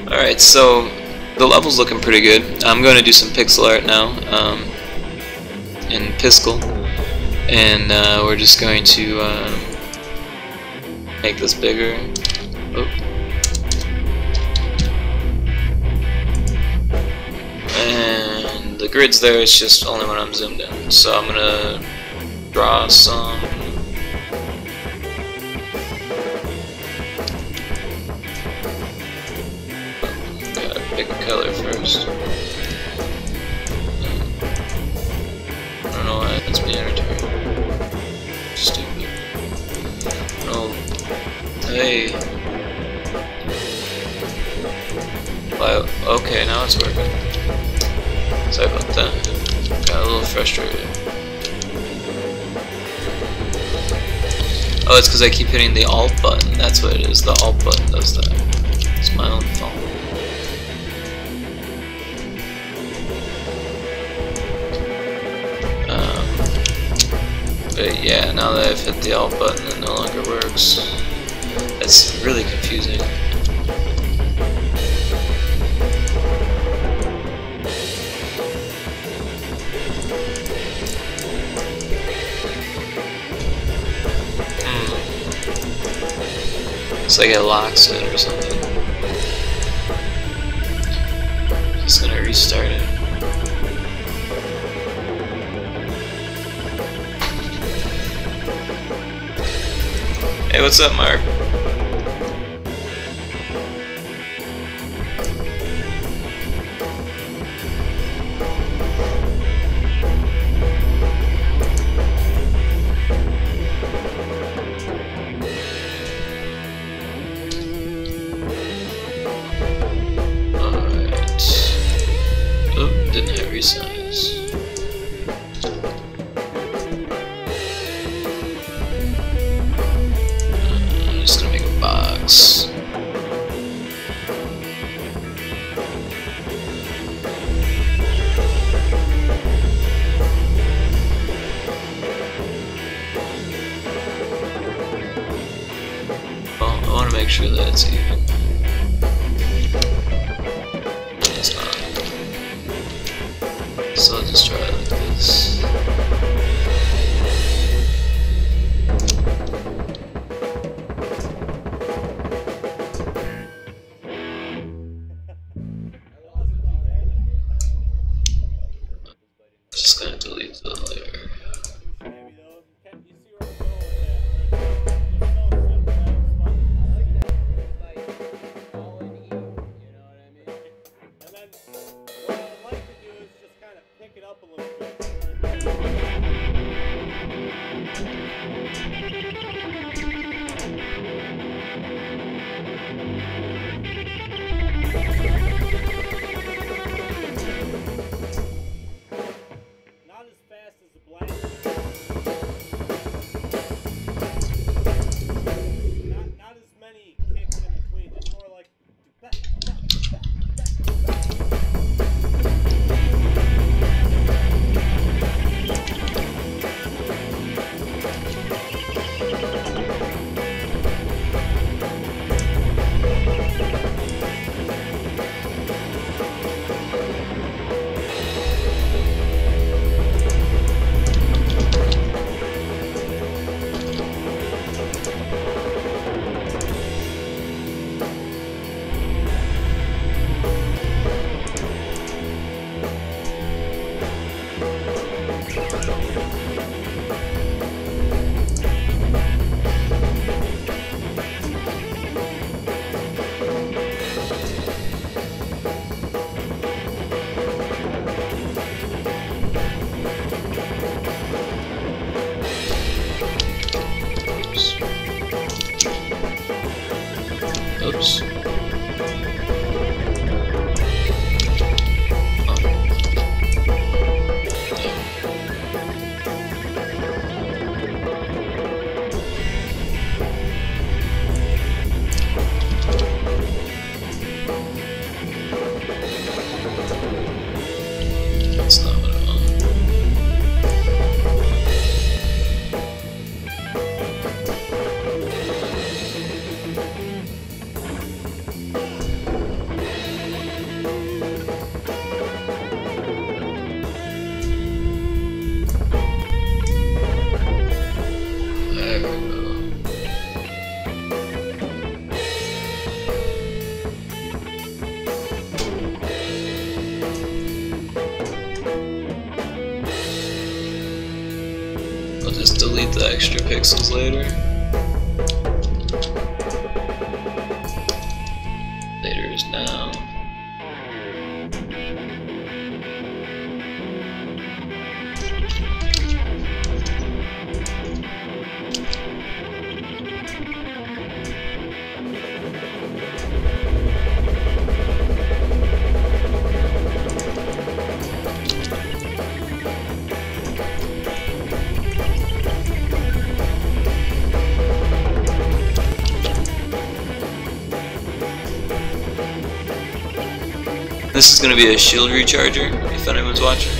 Alright, so the level's looking pretty good. I'm going to do some pixel art now in Piskel, and we're just going to make this bigger. Oh. And the grid's there, it's just only when I'm zoomed in. So I'm going to draw some. Pick a color first. I don't know why it's being returned. Stupid. No. Hey. Wow. Okay, now it's working. Sorry about that. Got a little frustrated. Oh, it's because I keep hitting the Alt button. That's what it is. The Alt button does that. It's my own fault. But yeah, now that I've hit the Alt button, it no longer works. That's really confusing. Looks like it locks it or something. Just gonna restart it. Hey, what's up, Mark? Didn't have resize. I'm just gonna make a box. Well, I want to make sure that it's even. It's not. So I'll just try it like this. Just gonna delete the layer. Oops. That's not what I want. There we go. I'll just delete the extra pixels later. Later is now. This is going to be a shield recharger, if anyone's watching.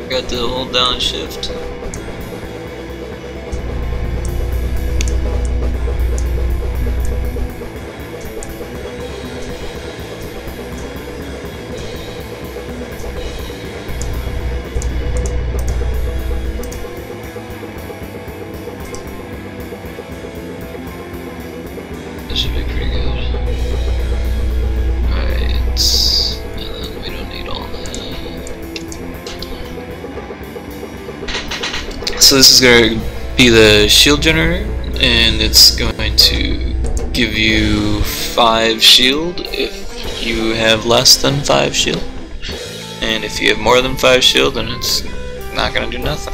Forgot to hold down shift. This should be pretty good. Alright, and then we don't need all that. So this is going to be the shield generator, and it's going to give you 5 shield if you have less than 5 shield. And if you have more than 5 shield, then it's not going to do nothing.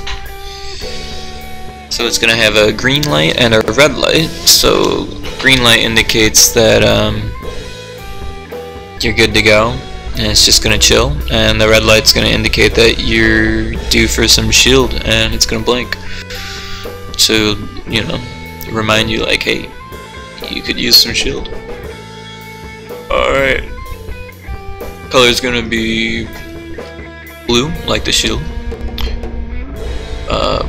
So it's going to have a green light and a red light. So green light indicates that you're good to go, and it's just going to chill. And the red light's going to indicate that you're due for some shield, and it's going to blink. So, you know, remind you like, hey, you could use some shield. Alright. Color's going to be blue, like the shield.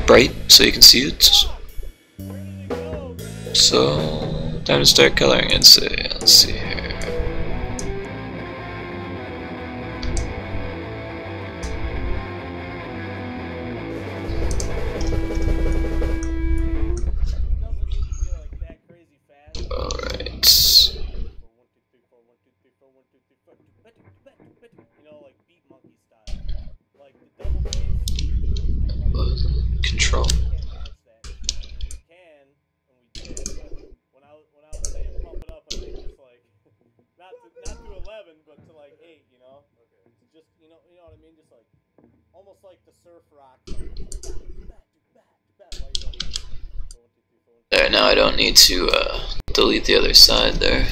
Bright, so you can see it. So, time to start coloring it. So, let's see here. Alright. Control. Not to 11, but to like 8, you know? Okay. Just, you know what I mean? Just like, almost like the surf rock. There, now I don't need to delete the other side there.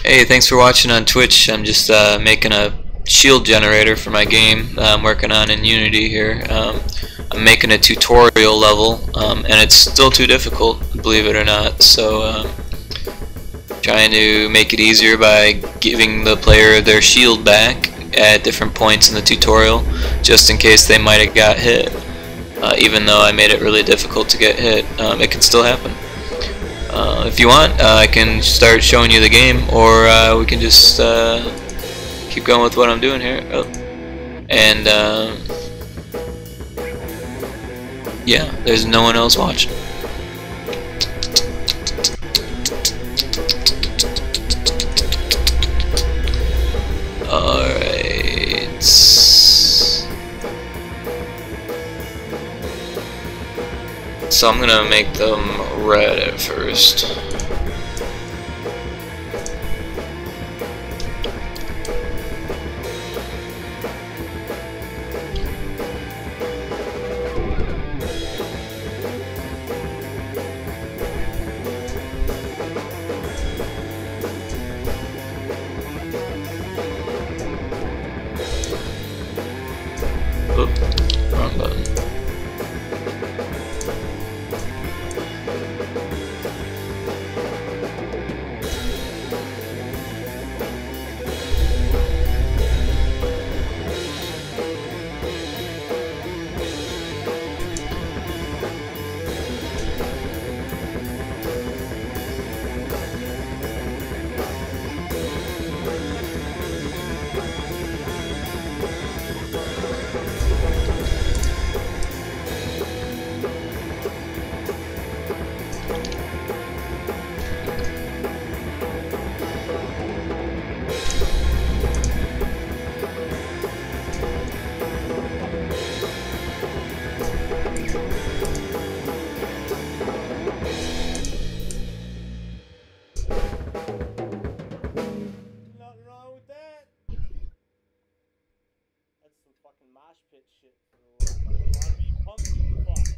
Hey, thanks for watching on Twitch. I'm just making a shield generator for my game I'm working on in Unity here. I'm making a tutorial level, and it's still too difficult, believe it or not. So trying to make it easier by giving the player their shield back at different points in the tutorial, just in case they might have got hit. Even though I made it really difficult to get hit, it can still happen. If you want, I can start showing you the game, or we can just keep going with what I'm doing here. Oh. And yeah, there's no one else watching. Alright. So I'm gonna make them red at first. Wrong button. Mosh pit shit for R&B punk fucks.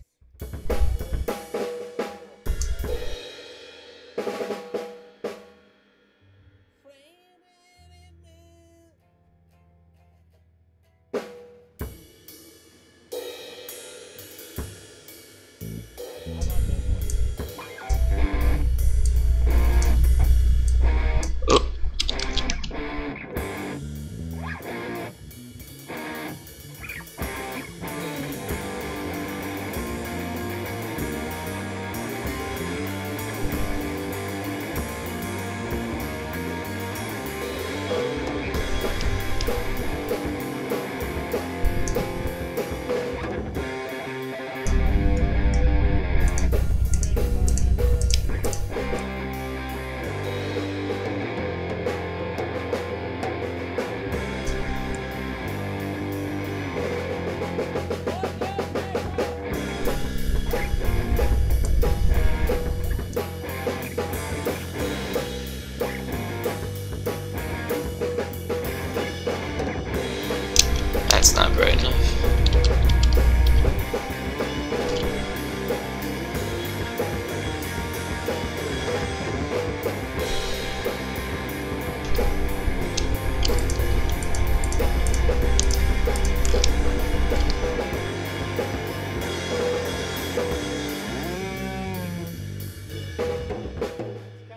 That's not bright enough.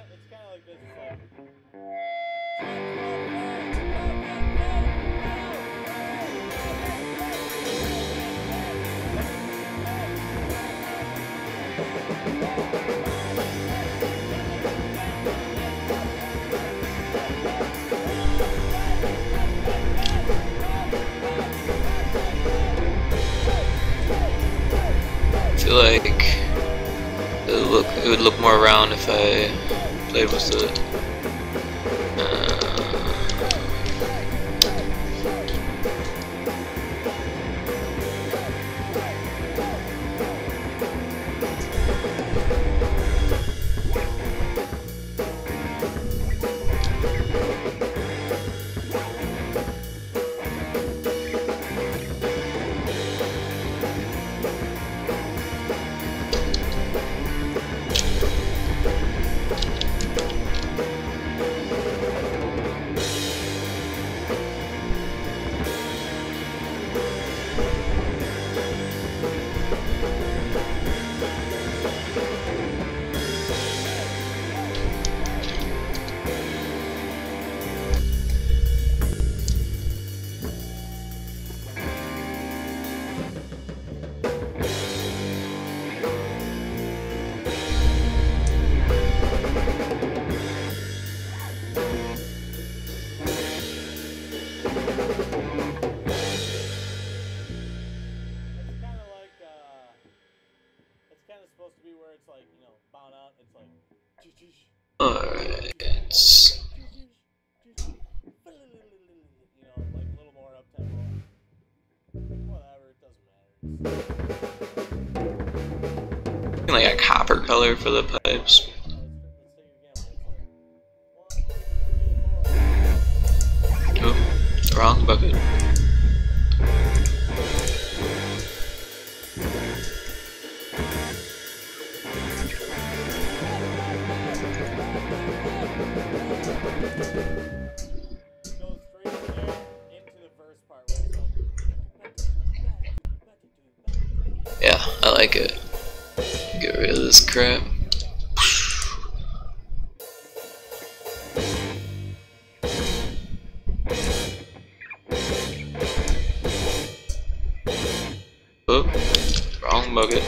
It's kind of like this. I feel like it would look more round if I played with the Supposed to be where it's like, you know, bound out. It's like, alright. you know, like a little more up tempo. Whatever, it doesn't matter. Like a copper color for the pipes. Oh, wrong bucket. Yeah, I like it. Get rid of this crap. Oh, wrong bucket.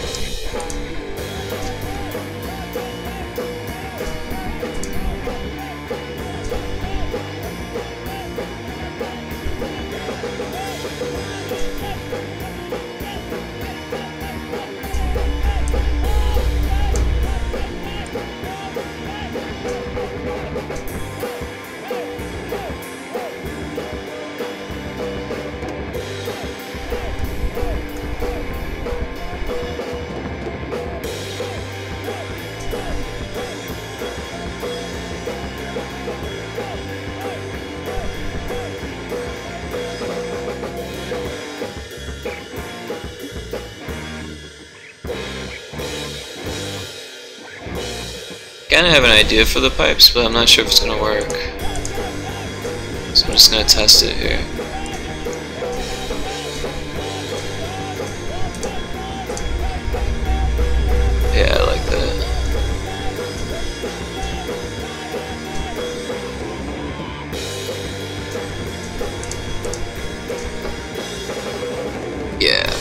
Kinda have an idea for the pipes, but I'm not sure if it's gonna work. So I'm just gonna test it here. Yeah, I like that. Yeah.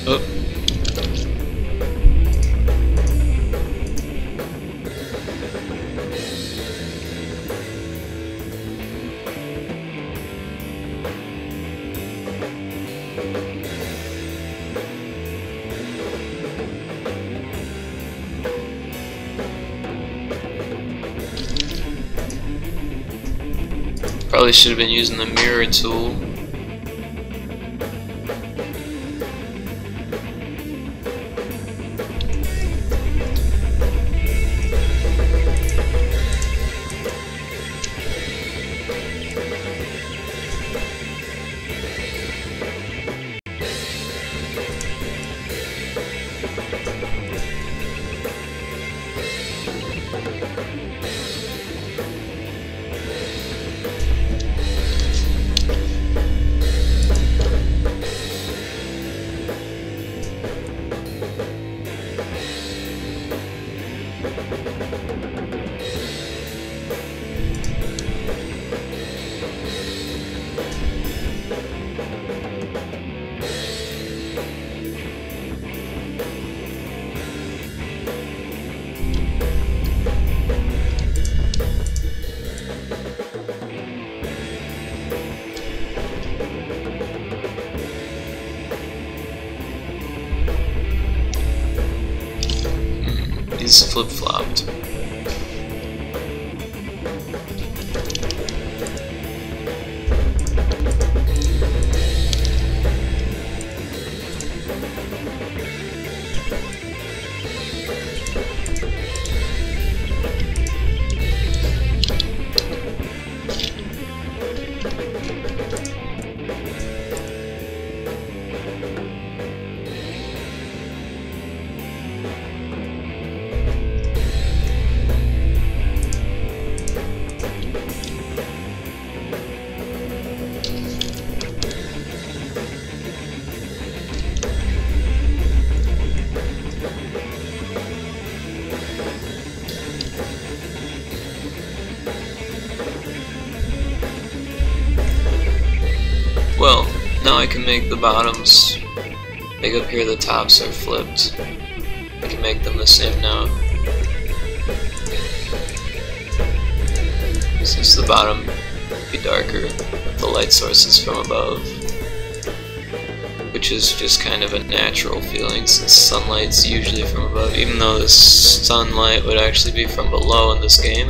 Oh. Probably should have been using the mirror tool. He's flip-flopped. Well, now I can make the bottoms, like up here the tops are flipped. I can make them the same now. Since the bottom would be darker, the light source is from above. Which is just kind of a natural feeling since sunlight's usually from above. Even though the sunlight would actually be from below in this game,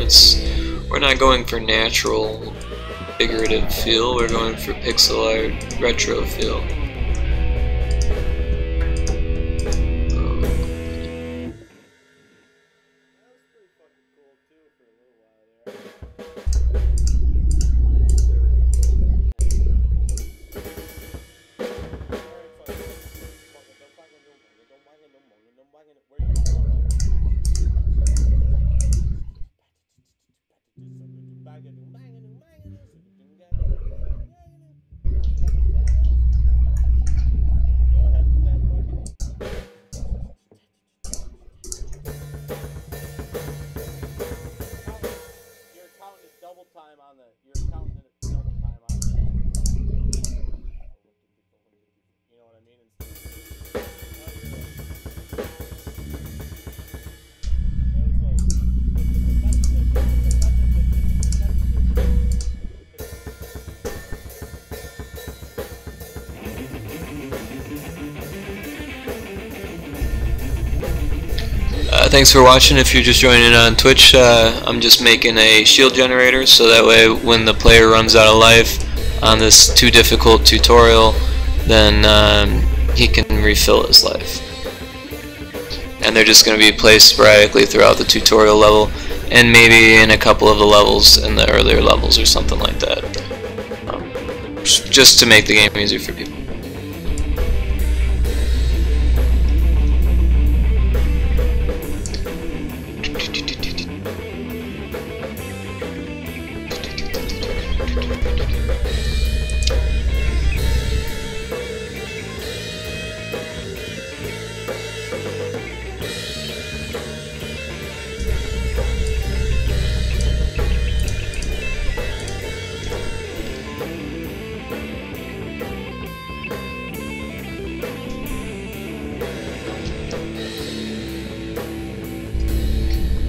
we're not going for natural figurative feel, we're going for pixel art retro feel. Thanks for watching. If you're just joining on Twitch, I'm just making a shield generator so that way when the player runs out of life on this too difficult tutorial, then he can refill his life. And they're just going to be placed sporadically throughout the tutorial level and maybe in a couple of the levels in the earlier levels or something like that, just to make the game easier for people.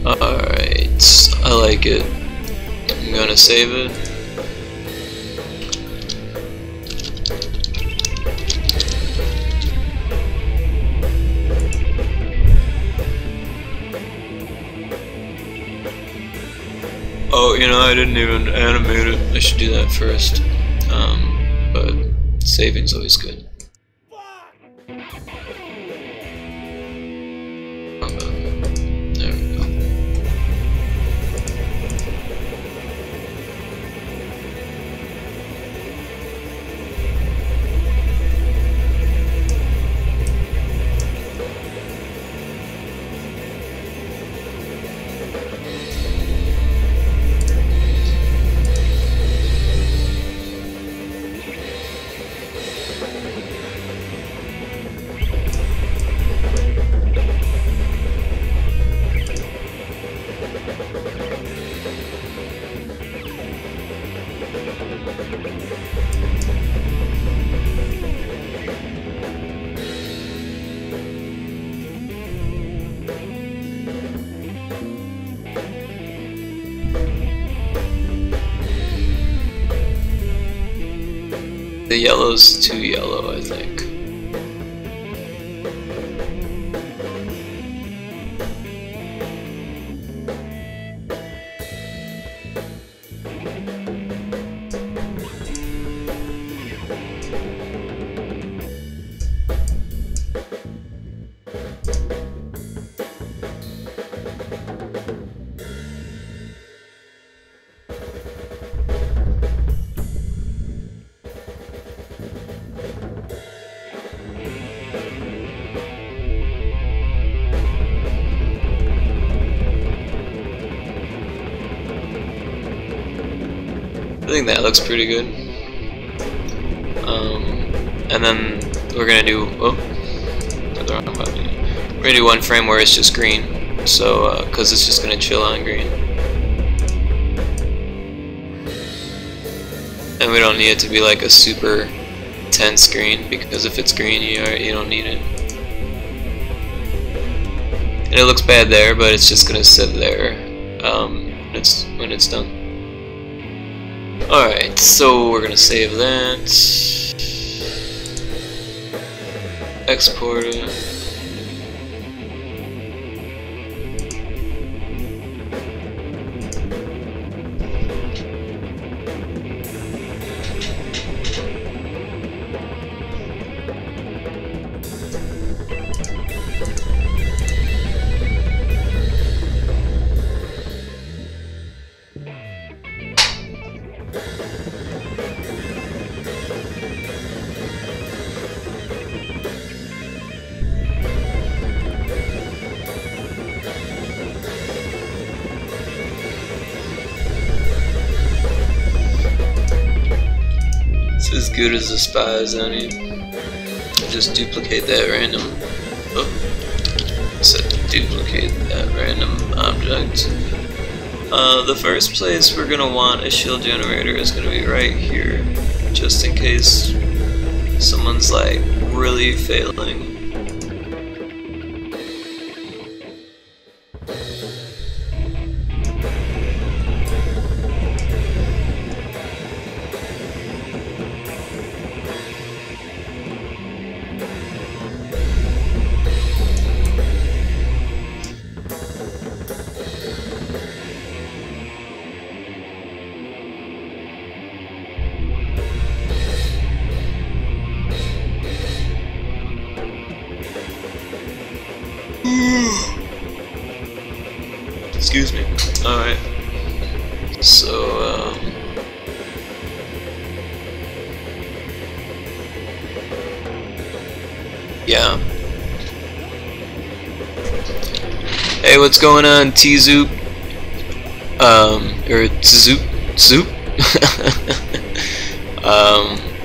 Alright, I like it. I'm gonna save it. Oh, you know, I didn't even animate it. I should do that first. But saving's always good. There we go. The yellow's too yellow, I think. I think that looks pretty good. And then we're gonna do the wrong button. We're gonna do one frame where it's just green, so because it's just gonna chill on green, and we don't need it to be like a super tense green, because if it's green, you don't need it. And it looks bad there, but it's just gonna sit there when it's done. Alright, so we're gonna save that, export it, as good as the spies on you. Just duplicate that random. Duplicate that random object. The first place we're gonna want a shield generator is gonna be right here, just in case someone's like really failing. Excuse me. Alright. So, yeah. Hey, what's going on, T-Zoop? Or Zoop?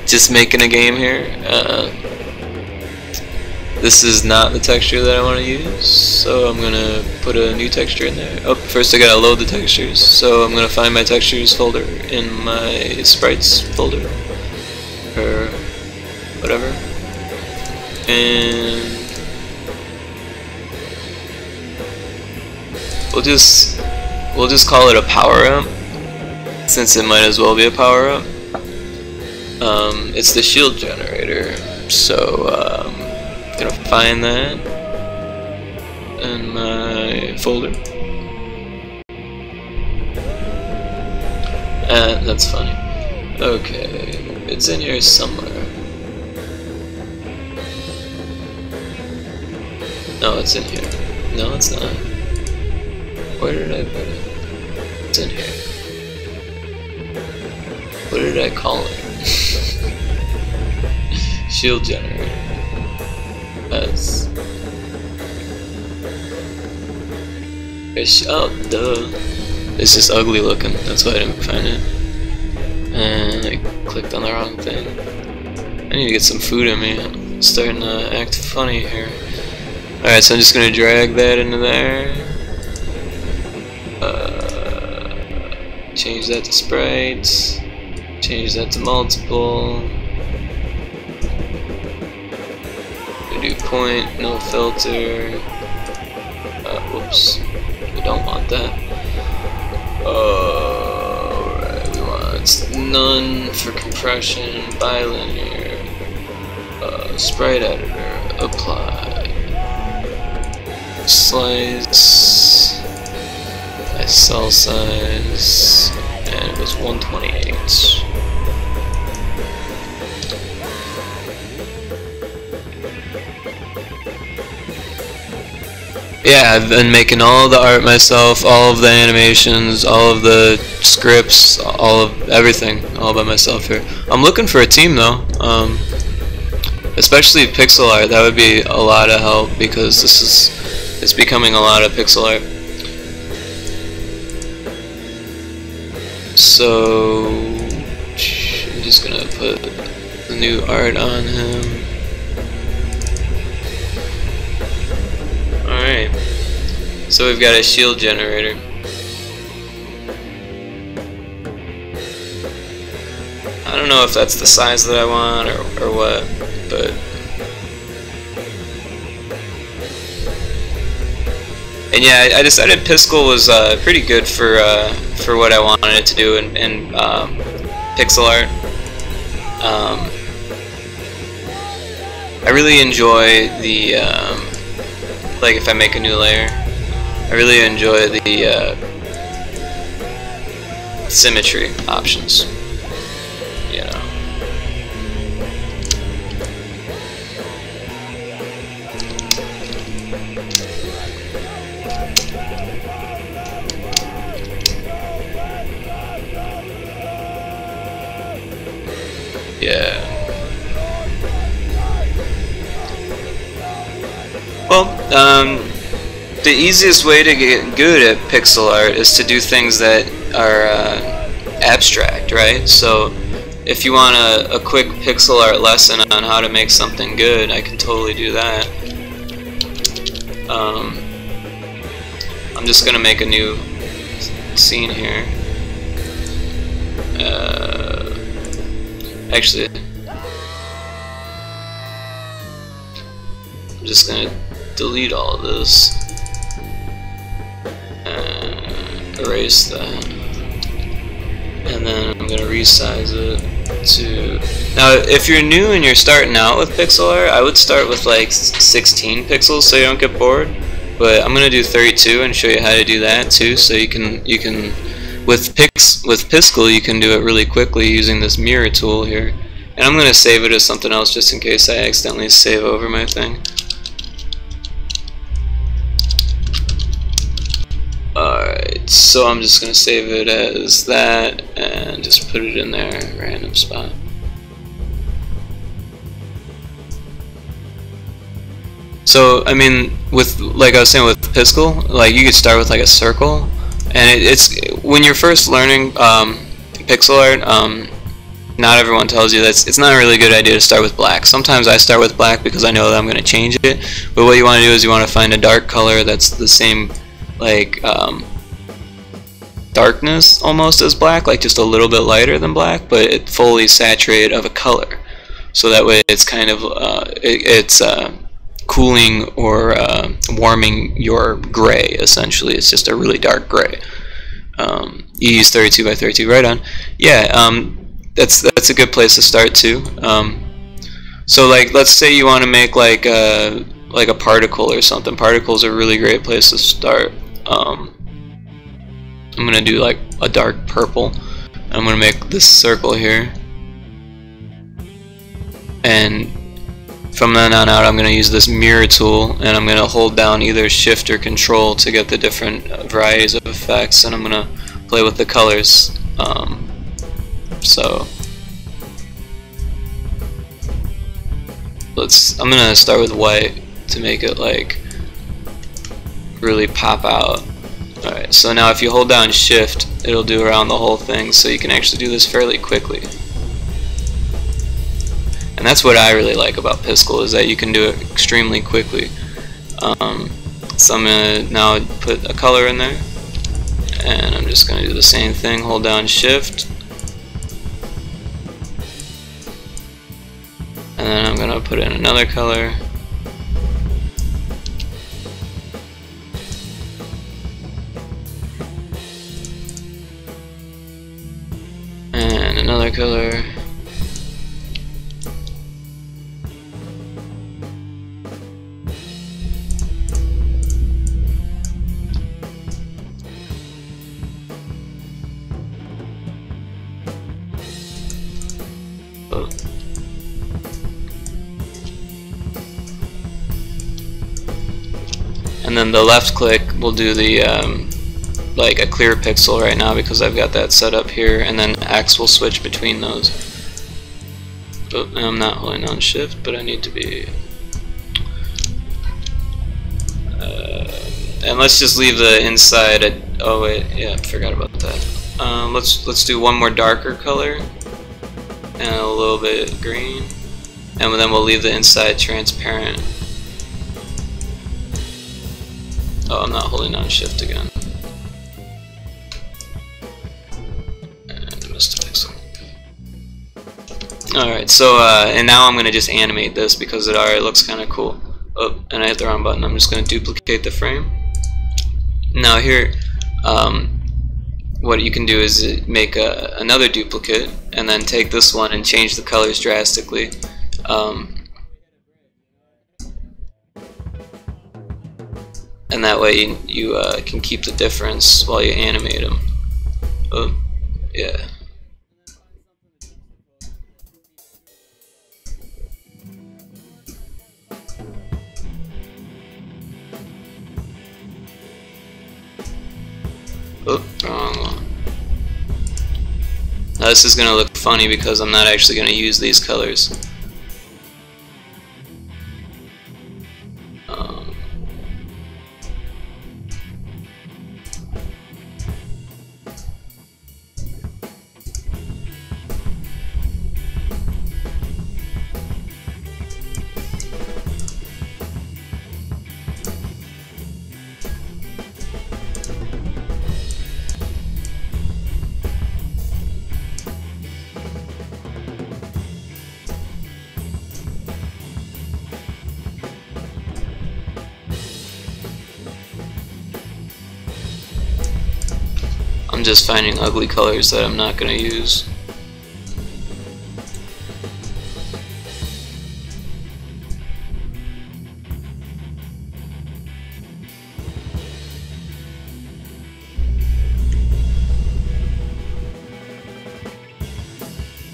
Just making a game here. This is not the texture that I want to use, so I'm gonna put a new texture in there. Oh, first I gotta load the textures, so I'm gonna find my textures folder in my sprites folder, or whatever, and we'll just call it a power up, since it might as well be a power up. It's the shield generator, so gonna find that in my folder. That's funny. Okay, it's in here somewhere. No, it's in here. No, it's not. Where did I put it? It's in here. What did I call it? Shield generator. Oh, duh. It's just ugly looking. That's why I didn't find it. And I clicked on the wrong thing. I need to get some food in me. I'm starting to act funny here. Alright, so I'm just gonna drag that into there. Change that to sprites. Change that to multiple. Do point, no filter. Whoops. We don't want that. Alright, we want none for compression, bilinear, sprite editor, apply, slice, by cell size, and it was 128. Yeah, I've been making all the art myself, all of the animations, all of the scripts, all of everything, all by myself here. I'm looking for a team though, especially pixel art. That would be a lot of help because it's becoming a lot of pixel art. So I'm just gonna put the new art on him. Alright, so we've got a shield generator. I don't know if that's the size that I want or what, but and yeah, I decided Piskel was pretty good for what I wanted it to do in pixel art. I really enjoy the like if I make a new layer, I really enjoy the symmetry options, you know. Yeah. Well, the easiest way to get good at pixel art is to do things that are abstract, right? So if you want a quick pixel art lesson on how to make something good, I can totally do that. I'm just gonna make a new scene here. Actually, I'm just gonna delete all of this and erase that, and then I'm gonna resize it to. Now if you're new and you're starting out with pixel art, I would start with like 16 pixels so you don't get bored, but I'm gonna do 32 and show you how to do that too, so you can with Piskel you can do it really quickly using this mirror tool here. And I'm gonna save it as something else just in case I accidentally save over my thing. Alright, so I'm just gonna save it as that and just put it in there, random spot. So I mean, with like I was saying with Piskel, like you could start with like a circle, and it's when you're first learning pixel art, not everyone tells you that it's not a really good idea to start with black. Sometimes I start with black because I know that I'm going to change it, but what you want to do is you want to find a dark color that's the same like darkness almost as black, like just a little bit lighter than black, but it fully saturated of a color, so that way it's kind of cooling or warming your gray. Essentially, it's just a really dark gray. You use 32 by 32, right on. Yeah, that's a good place to start too. So like, let's say you want to make like a particle or something. Particles are a really great place to start. I'm gonna do like a dark purple. I'm gonna make this circle here, and from then on out I'm gonna use this mirror tool, and I'm gonna hold down either shift or control to get the different varieties of effects, and I'm gonna play with the colors. So I'm gonna start with white to make it like really pop out. Alright, so now if you hold down shift, it'll do around the whole thing, so you can actually do this fairly quickly. And that's what I really like about Piskel, is that you can do it extremely quickly. So I'm going to now put a color in there, and I'm just going to do the same thing, hold down shift, and then I'm going to put in another color. And another color. Oh. And then the left click will do the like a clear pixel right now because I've got that set up here, and then X will switch between those. But I'm not holding on shift, but I need to be and let's just leave the inside oh wait, yeah, I forgot about that. Let's do one more darker color and a little bit green, and then we'll leave the inside transparent. Oh, I'm not holding on shift again. Alright, so and now I'm going to just animate this because it already looks kind of cool. Oh, and I hit the wrong button. I'm just going to duplicate the frame. Now here, what you can do is make another duplicate, and then take this one and change the colors drastically. And that way you can keep the difference while you animate them. Oh, yeah. Oh, wrong one. Now this is going to look funny because I'm not actually going to use these colors. I'm just finding ugly colors that I'm not going to use.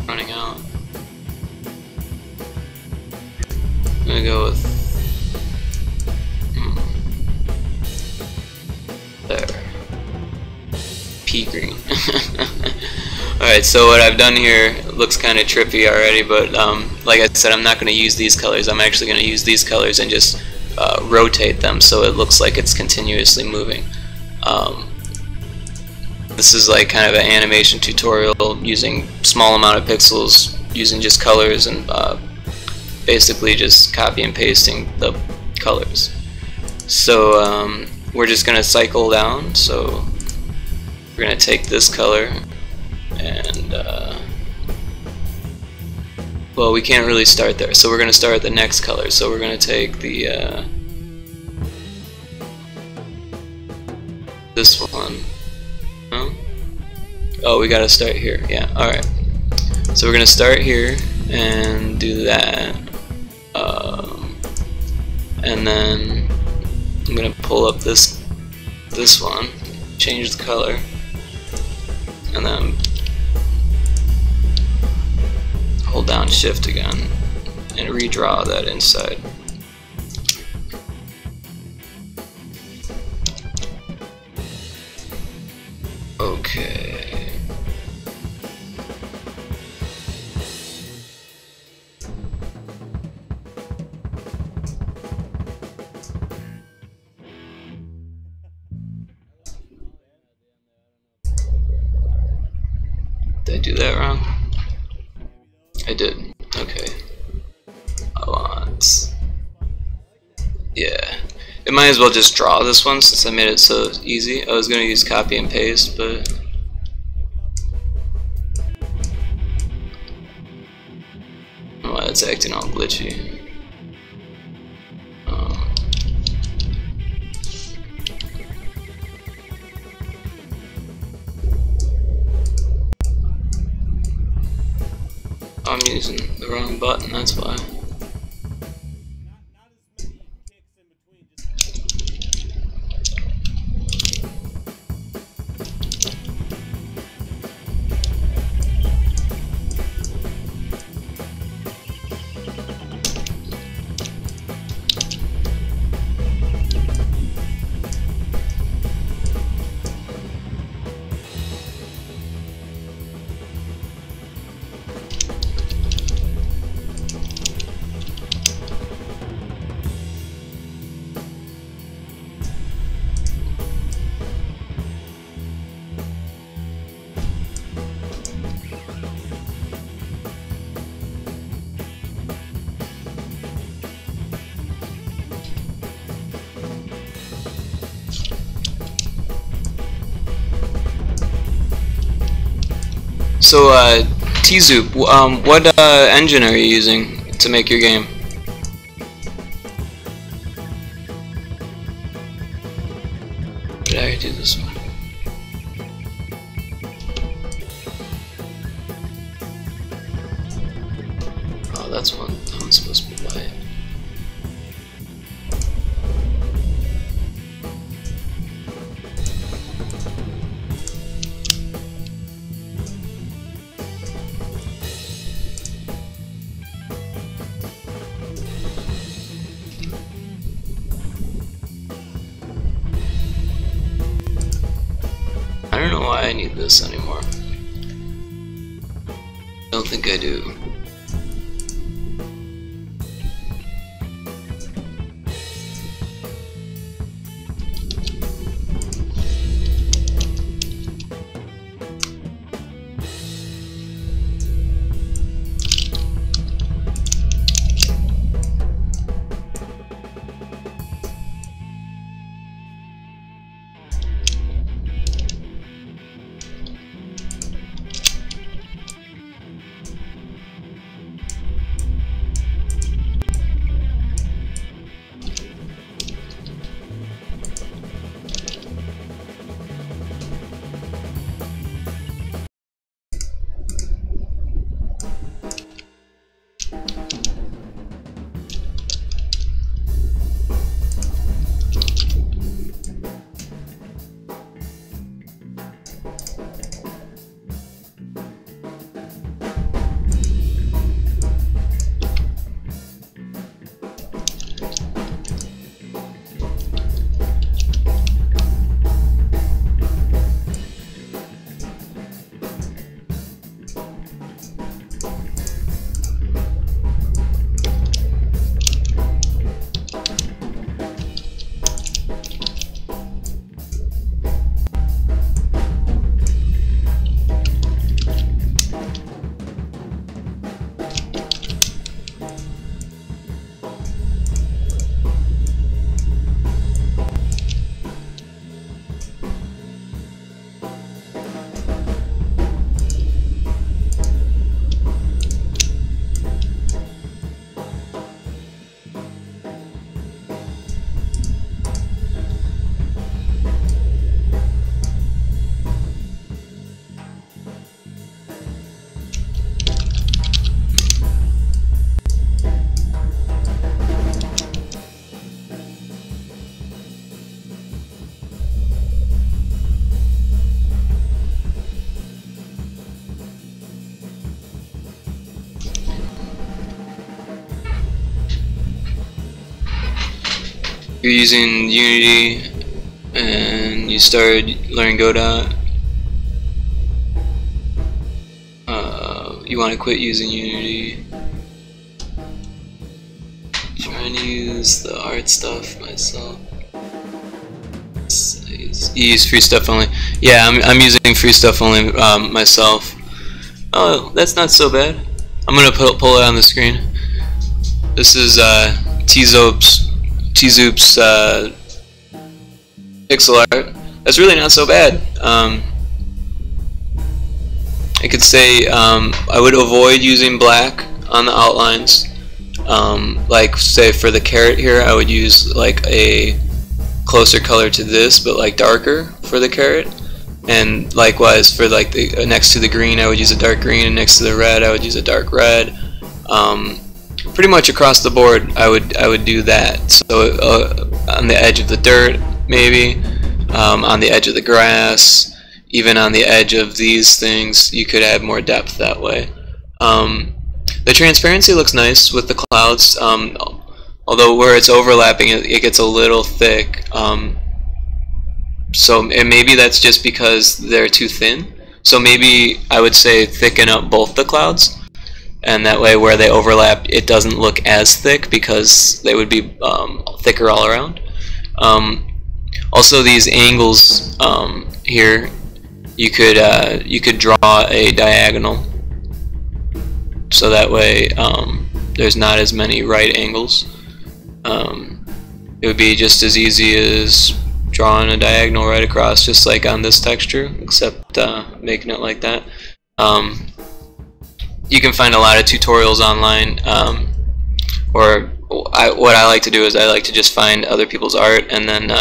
Running out. I'm going to go with there. Pea green. Alright, so what I've done here looks kind of trippy already, but like I said, I'm not going to use these colors. I'm actually going to use these colors and just rotate them so it looks like it's continuously moving. This is like kind of an animation tutorial using small amount of pixels, using just colors and basically just copy and pasting the colors. So we're just going to cycle down. So we're going to take this color and well, we can't really start there, so we're going to start at the next color. So we're going to take the this one. Oh, we gotta start here. Yeah, alright. So we're gonna start here and do that. And then I'm gonna pull up this one, change the color, and then hold down shift again and redraw that inside. Okay. Did I do that wrong? I did. Okay. I want. Yeah. It might as well just draw this one since I made it so easy. I was gonna use copy and paste, but I don't know why it's acting all glitchy. I'm using the wrong button, that's why. So, Tzoop, what engine are you using to make your game? Did I do this one? Oh, that's one I'm supposed to be buying. I don't know why I need this anymore. I don't think I do. you're using Unity and you started learning Godot, you want to quit using Unity. Trying to use the art stuff myself. You use free stuff only. Yeah, I'm using free stuff only myself. Oh, that's not so bad. I'm gonna pull it on the screen. This is Tzoop's pixel art. That's really not so bad. I could say I would avoid using black on the outlines. Like say for the carrot here, I would use like a closer color to this, but like darker for the carrot. And likewise for like the next to the green, I would use a dark green, and next to the red, I would use a dark red. Pretty much across the board, I would do that. So on the edge of the dirt, maybe on the edge of the grass, even on the edge of these things, you could add more depth that way. The transparency looks nice with the clouds, although where it's overlapping, it gets a little thick. So and maybe that's just because they're too thin. So maybe I would say thicken up both the clouds, and that way where they overlap, it doesn't look as thick because they would be thicker all around. Also, these angles here, you could draw a diagonal, so that way there's not as many right angles. It would be just as easy as drawing a diagonal right across, just like on this texture, except making it like that. You can find a lot of tutorials online, what I like to do is I like to just find other people's art and then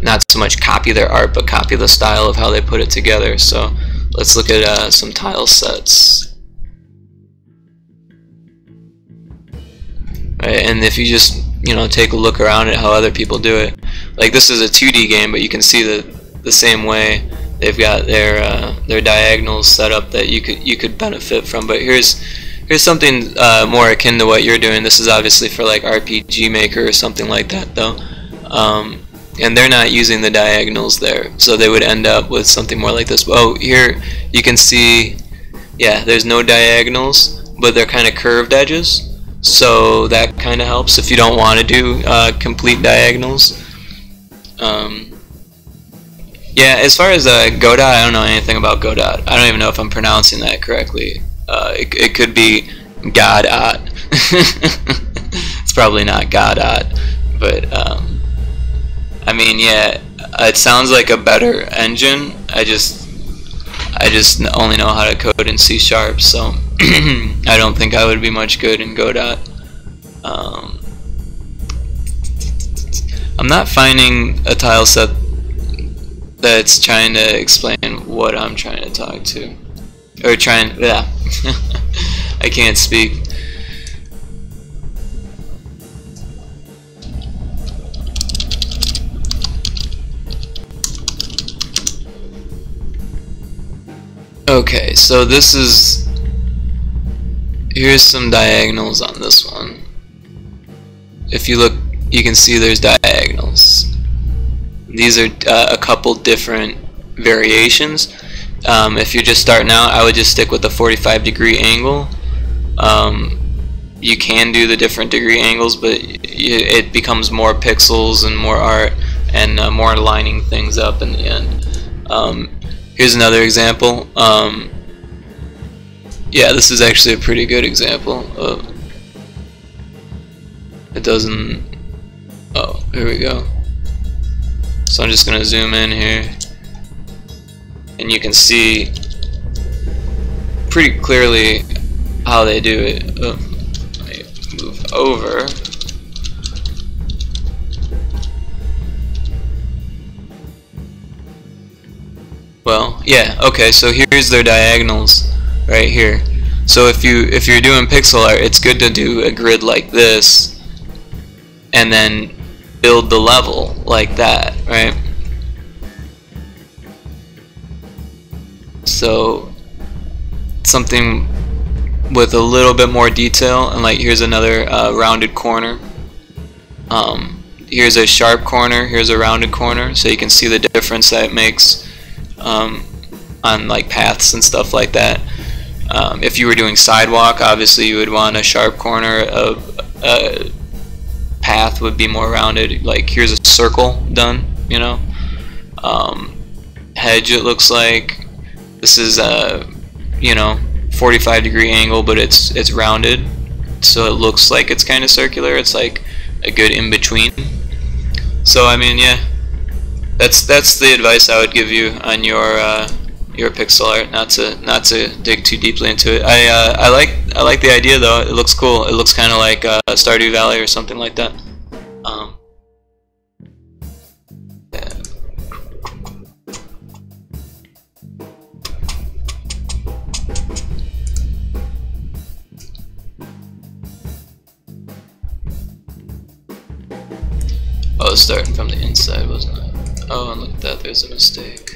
not so much copy their art, but copy the style of how they put it together. So let's look at some tile sets. Right, and if you just take a look around at how other people do it, like this is a 2D game, but you can see the same way they've got their diagonals set up that you could benefit from. But here's something more akin to what you're doing. This is obviously for like RPG Maker or something like that, though. And they're not using the diagonals there, so they would end up with something more like this. Oh, here you can see, yeah, there's no diagonals, but they're kind of curved edges. So that kind of helps if you don't want to do complete diagonals. Yeah, as far as Godot, I don't know anything about Godot. I don't even know if I'm pronouncing that correctly. It could be Godot. It's probably not Godot, but I mean, yeah, it sounds like a better engine. I just only know how to code in C#, so I don't think I would be much good in Godot. I'm not finding a tile set that's trying to explain what I'm trying to talk to, or yeah. I can't speak. Okay, so here's some diagonals on this one. If you look, you can see there's diagonals. These are a couple different variations. If you're just starting out, I would just stick with the 45-degree angle. You can do the different degree angles, but it becomes more pixels and more art and more lining things up in the end. Here's another example. Yeah, this is actually a pretty good example. It doesn't... Oh, here we go. So I'm just going to zoom in here, and you can see pretty clearly how they do it. Oh, let me move over. Well, yeah, okay, so here's their diagonals right here. So if you're doing pixel art, it's good to do a grid like this and then build the level like that, right? So something with a little bit more detail, and like here's another rounded corner. here's a sharp corner, here's a rounded corner, so you can see the difference that it makes on like paths and stuff like that. If you were doing sidewalk, obviously you would want a sharp corner. A path would be more rounded. Like here's a circle done, you know. Hedge, it looks like this is a, you know, 45-degree angle, but it's rounded, so it looks like it's kind of circular. It's like a good in between. So I mean, yeah, that's the advice I would give you on your pixel art. Not to dig too deeply into it. I like the idea though. It looks cool. It looks kind of like Stardew Valley or something like that. Yeah. Oh, it's starting from the inside, wasn't it? Oh, and look at that, there's a mistake.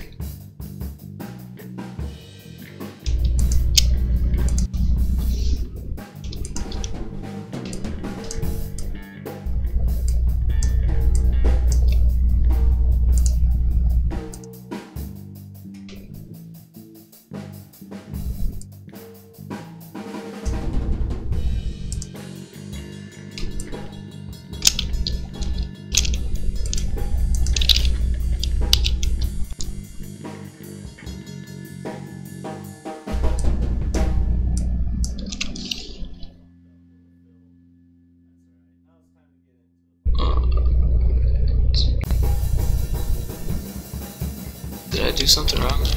Did I do something wrong there?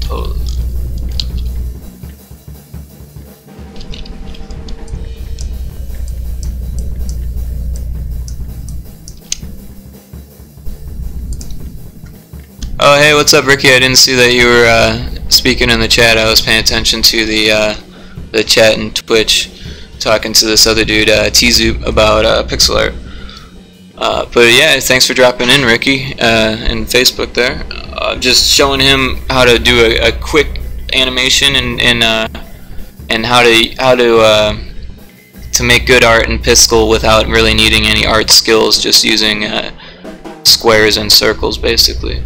Totally. Oh, hey, what's up, Ricky? I didn't see that you were speaking in the chat. I was paying attention to the chat and Twitch, talking to this other dude, Tzoop, about pixel art. But yeah, thanks for dropping in, Ricky, in Facebook there. Just showing him how to do a quick animation and how to make good art in Piskel without really needing any art skills, just using squares and circles basically,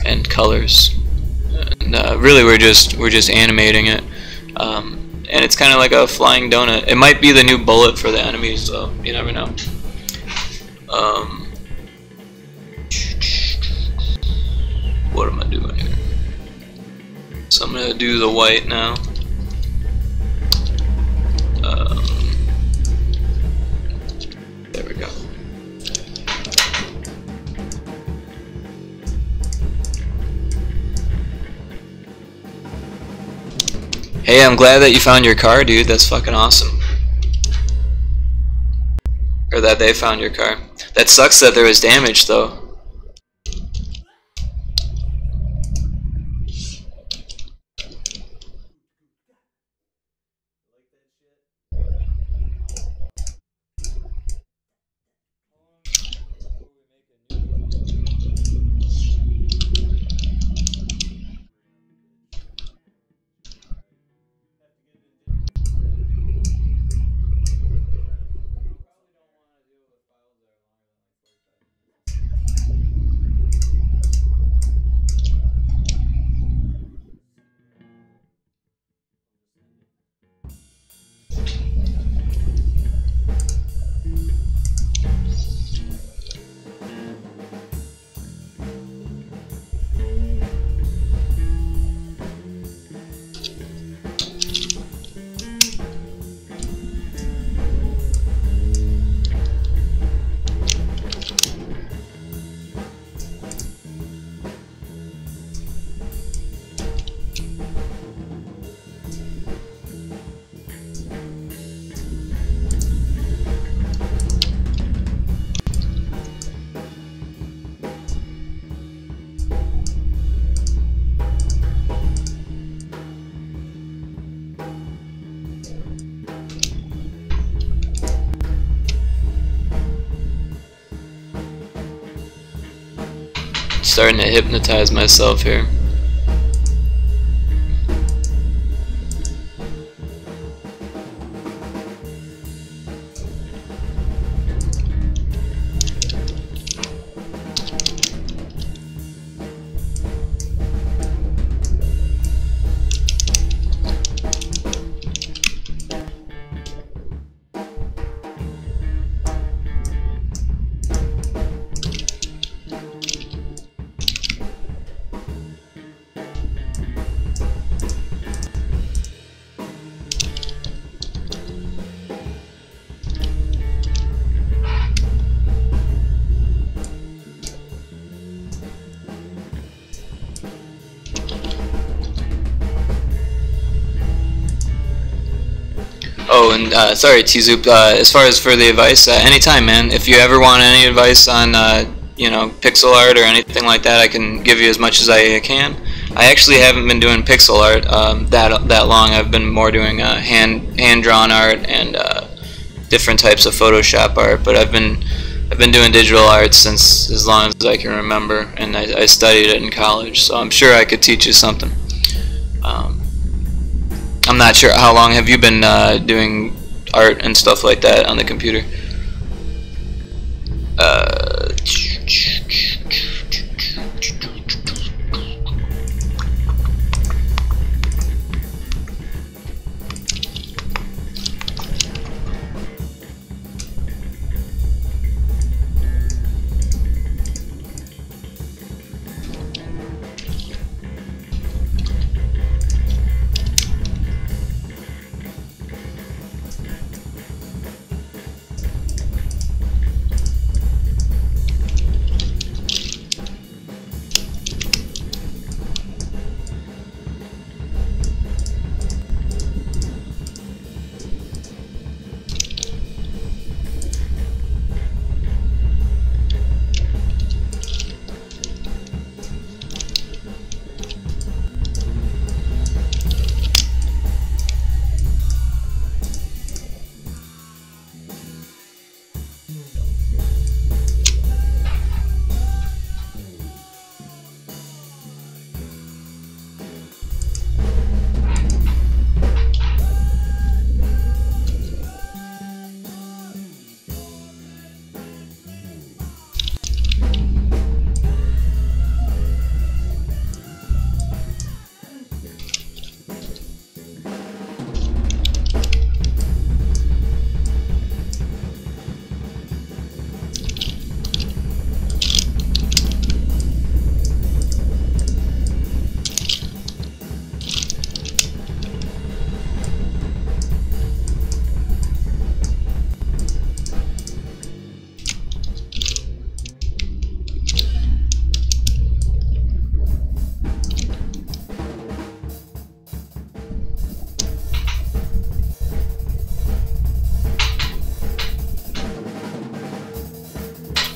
and colors. And really, we're just animating it, and it's kind of like a flying donut. It might be the new bullet for the enemies, though. You never know. What am I doing here? So I'm gonna do the white now. There we go. Hey, I'm glad that you found your car, dude. That's fucking awesome. Or that they found your car. That sucks that there was damage, though. Starting to hypnotize myself here. and sorry, T-Zoop, as far as for the advice, anytime, man. If you ever want any advice on, you know, pixel art or anything like that, I can give you as much as I can. I actually haven't been doing pixel art that long. I've been more doing hand-drawn art and different types of Photoshop art, but I've been doing digital art since as long as I can remember, and I studied it in college, so I'm sure I could teach you something. I'm not sure, how long have you been doing art and stuff like that on the computer?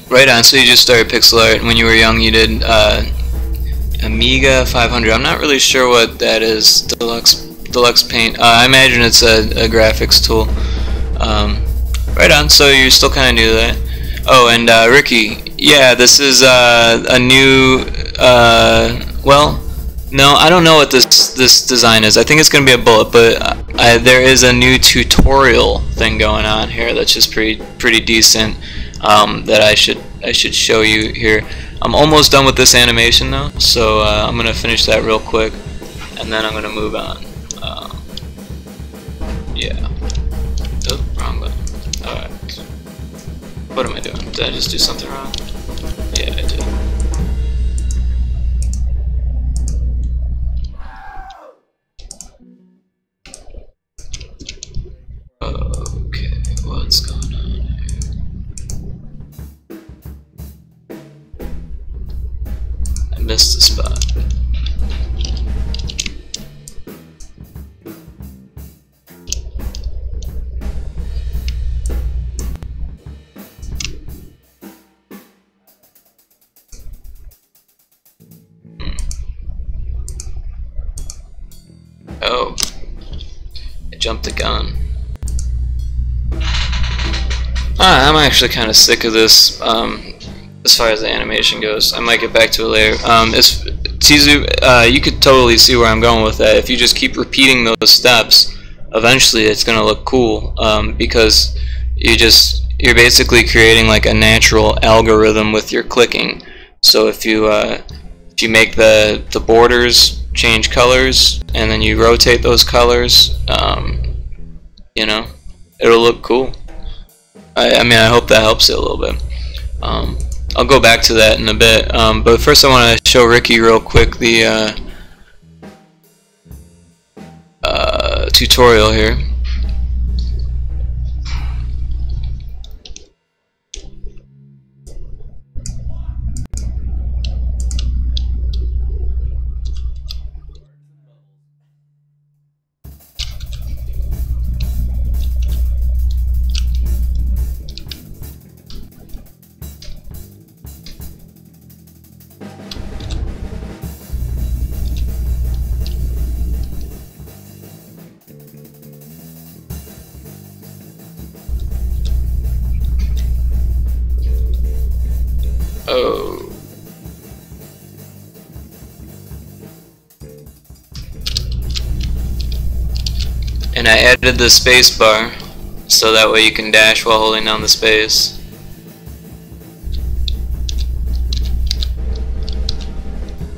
Right on, so you just started pixel art, and when you were young you did Amiga 500. I'm not really sure what that is. Deluxe Paint. I imagine it's a graphics tool. Right on, so you're still kind of new to that. Oh, and Ricky, yeah, this is a new, well, no, I don't know what this design is. I think it's going to be a bullet, but there is a new tutorial thing going on here that's just pretty decent, that I should show you here. I'm almost done with this animation though, so I'm going to finish that real quick, and then I'm going to move on. Yeah. Oh, wrong button. Alright. What am I doing? Did I just do something wrong? Yeah, I did. Okay, what's going on here? I missed the spot. Oh, I jumped the gun. I'm actually kind of sick of this, as far as the animation goes. I might get back to it later. Tizu, you could totally see where I'm going with that. If you just keep repeating those steps, eventually it's going to look cool, because you're basically creating like a natural algorithm with your clicking. So if you make the borders change colors, and then you rotate those colors, you know, it'll look cool. I mean, I hope that helps it a little bit. I'll go back to that in a bit, but first I want to show Ricky real quick the tutorial here. Oh. And I added the space bar so that way you can dash while holding down the space.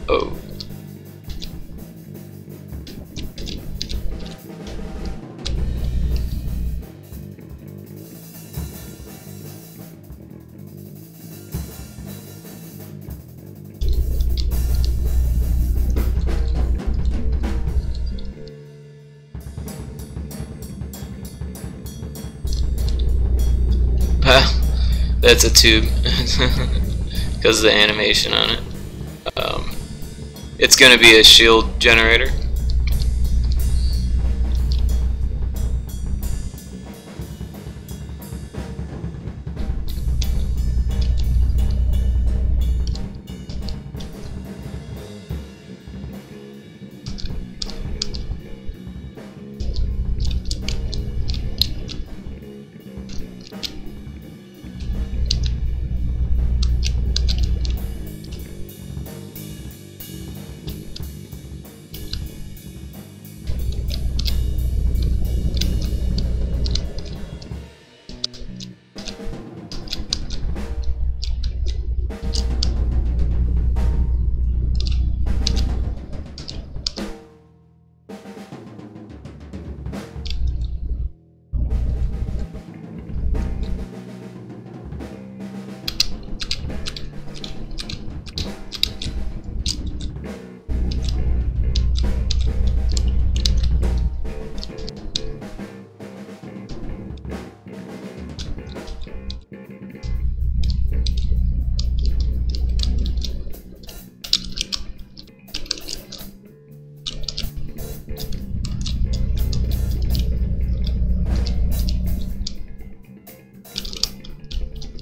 Oh. That's a tube because of the animation on it. It's gonna be a shield generator.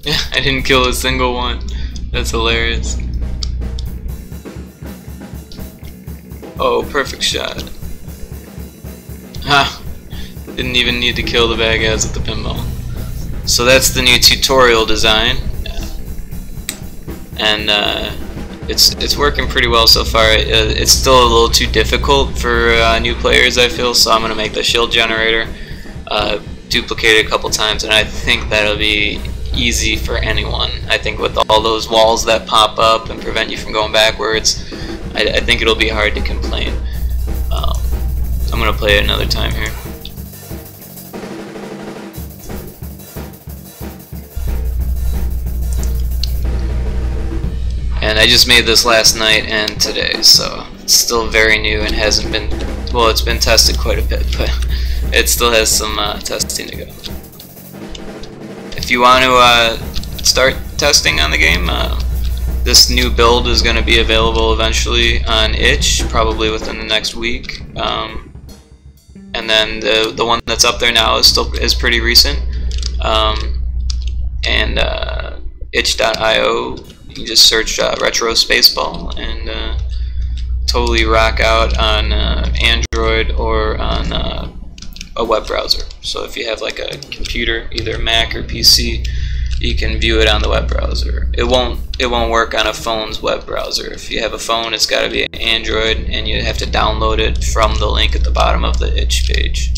I didn't kill a single one. That's hilarious. Oh, perfect shot. Ha! Didn't even need to kill the bad guys with the pinball. So that's the new tutorial design, and it's working pretty well so far. It's still a little too difficult for new players, I feel. So I'm gonna make the shield generator, duplicate it a couple times, and I think that'll be easy for anyone. I think with all those walls that pop up and prevent you from going backwards, I think it'll be hard to complain. I'm gonna play it another time here. And I just made this last night and today, so it's still very new and hasn't been, well, it's been tested quite a bit, but it still has some testing to go. If you want to start testing on the game, this new build is going to be available eventually on itch, probably within the next week. And then the one that's up there now is pretty recent. And itch.io, you can just search retro spaceball and totally rock out on Android or on a web browser. So if you have like a computer, either Mac or PC, you can view it on the web browser. It won't work on a phone's web browser. If you have a phone, it's got to be Android, and you have to download it from the link at the bottom of the itch page.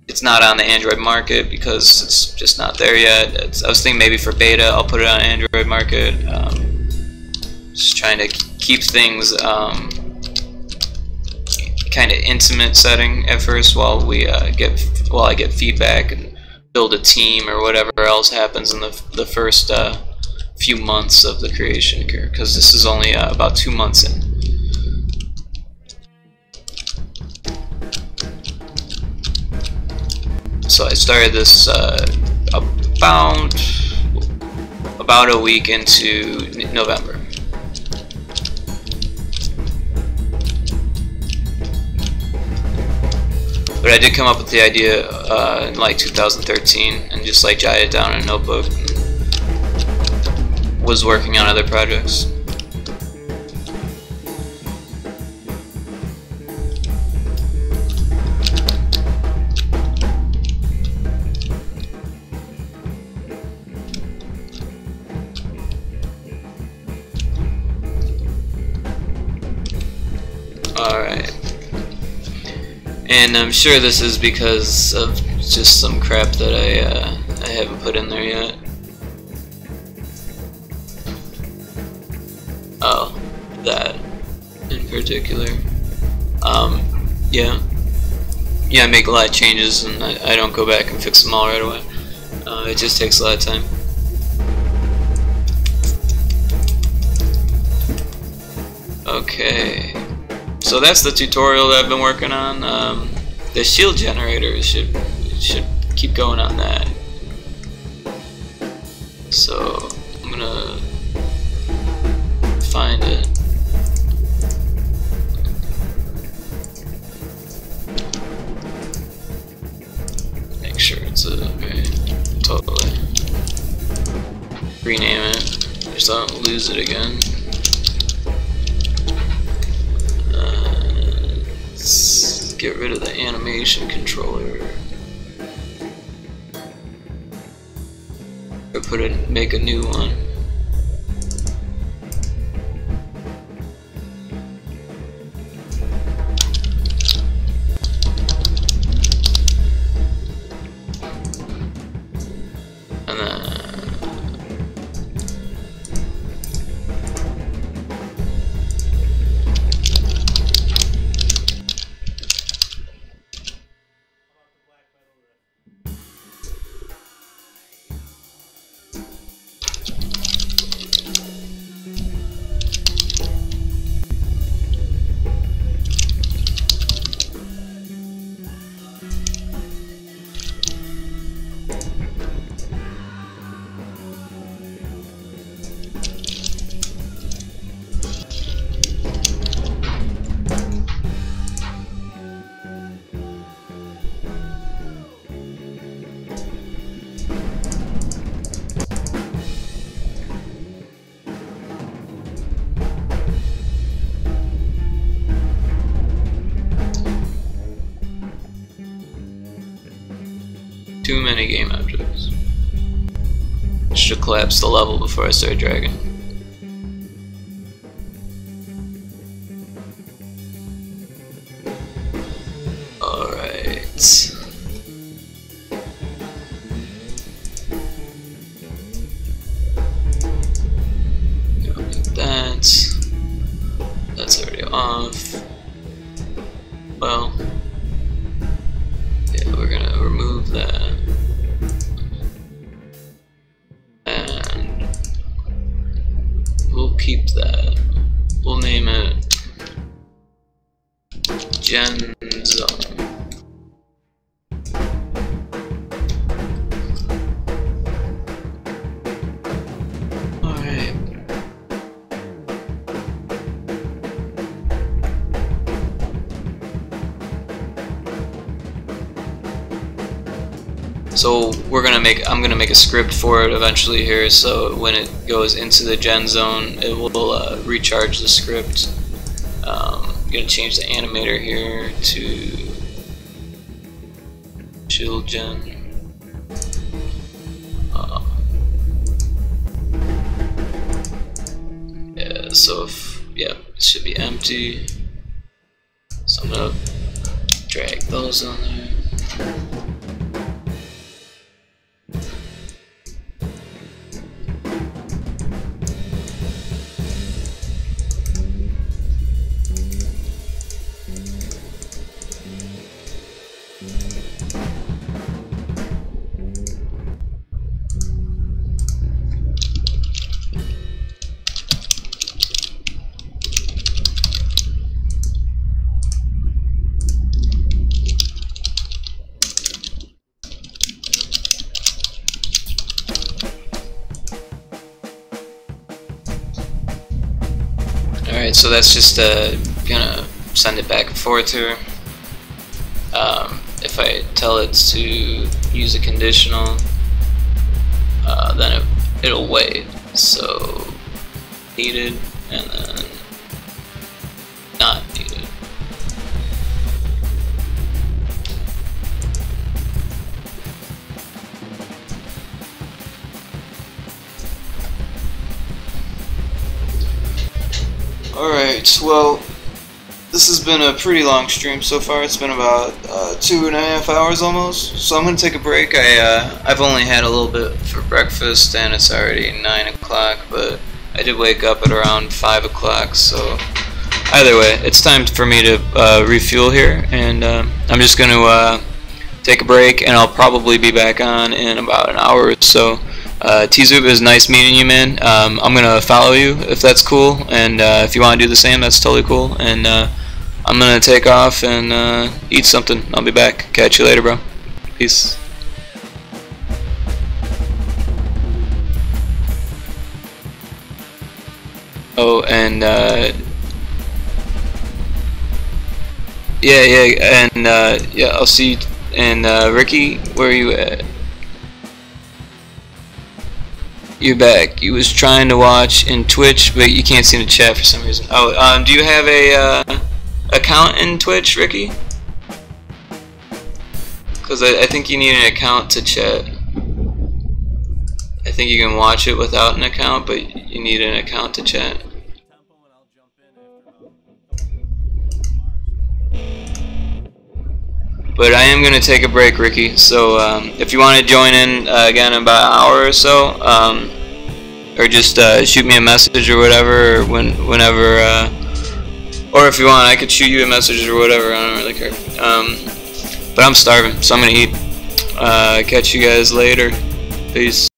It's not on the Android market because it's just not there yet. I was thinking maybe for beta I'll put it on Android market. Just trying to keep things kind of intimate setting at first while I get feedback and build a team or whatever else happens in the first few months of the creation here, because this is only about 2 months in. So I started this about a week into November. But I did come up with the idea in like 2013 and just like jotted it down in a notebook and was working on other projects. And I'm sure this is because of just some crap that I haven't put in there yet. Oh, that in particular. Yeah. Yeah, I make a lot of changes and I don't go back and fix them all right away. It just takes a lot of time. Okay. So that's the tutorial that I've been working on. The shield generator should keep going on that. So I'm gonna find it. Make sure it's okay. Totally. Rename it just so I don't lose it again. Let's get rid of the animation controller. Or make a new one. And then too many game objects. Should collapse the level before I start dragging. Alright. Don't need that. That's already off. Well, yeah, we're gonna remove that. And we'll keep that. We'll name it Gen Zone. Alright. So I'm gonna make a script for it eventually here, so when it goes into the gen zone, it will recharge the script. I'm gonna change the animator here to chill gen. Yeah, so it should be empty. So I'm gonna drag those on there. Alright, so that's just gonna send it back and forth here. If I tell it to use a conditional, then it'll wait. So needed and then not needed. Alright, well, this has been a pretty long stream so far. It's been about 2.5 hours almost. So I'm gonna take a break. I've only had a little bit for breakfast, and it's already 9 o'clock. But I did wake up at around 5 o'clock. So either way, it's time for me to refuel here, and I'm just gonna take a break, and I'll probably be back on in about an hour or so. T-Zoop, it was nice meeting you, man. I'm gonna follow you if that's cool, and if you want to do the same, that's totally cool. And I'm gonna take off and eat something. I'll be back. Catch you later, bro. Peace. Oh, and yeah, and yeah, I'll see you. And Ricky, where are you at? You're back. You was trying to watch in Twitch, but you can't see the chat for some reason. Oh, do you have a account in Twitch, Ricky? Because I think you need an account to chat. I think you can watch it without an account, but you need an account to chat. But I am going to take a break, Ricky, so if you want to join in again in about an hour or so, or just shoot me a message or whatever, or whenever, or if you want, I could shoot you a message or whatever, I don't really care. But I'm starving, so I'm going to eat. Catch you guys later. Peace.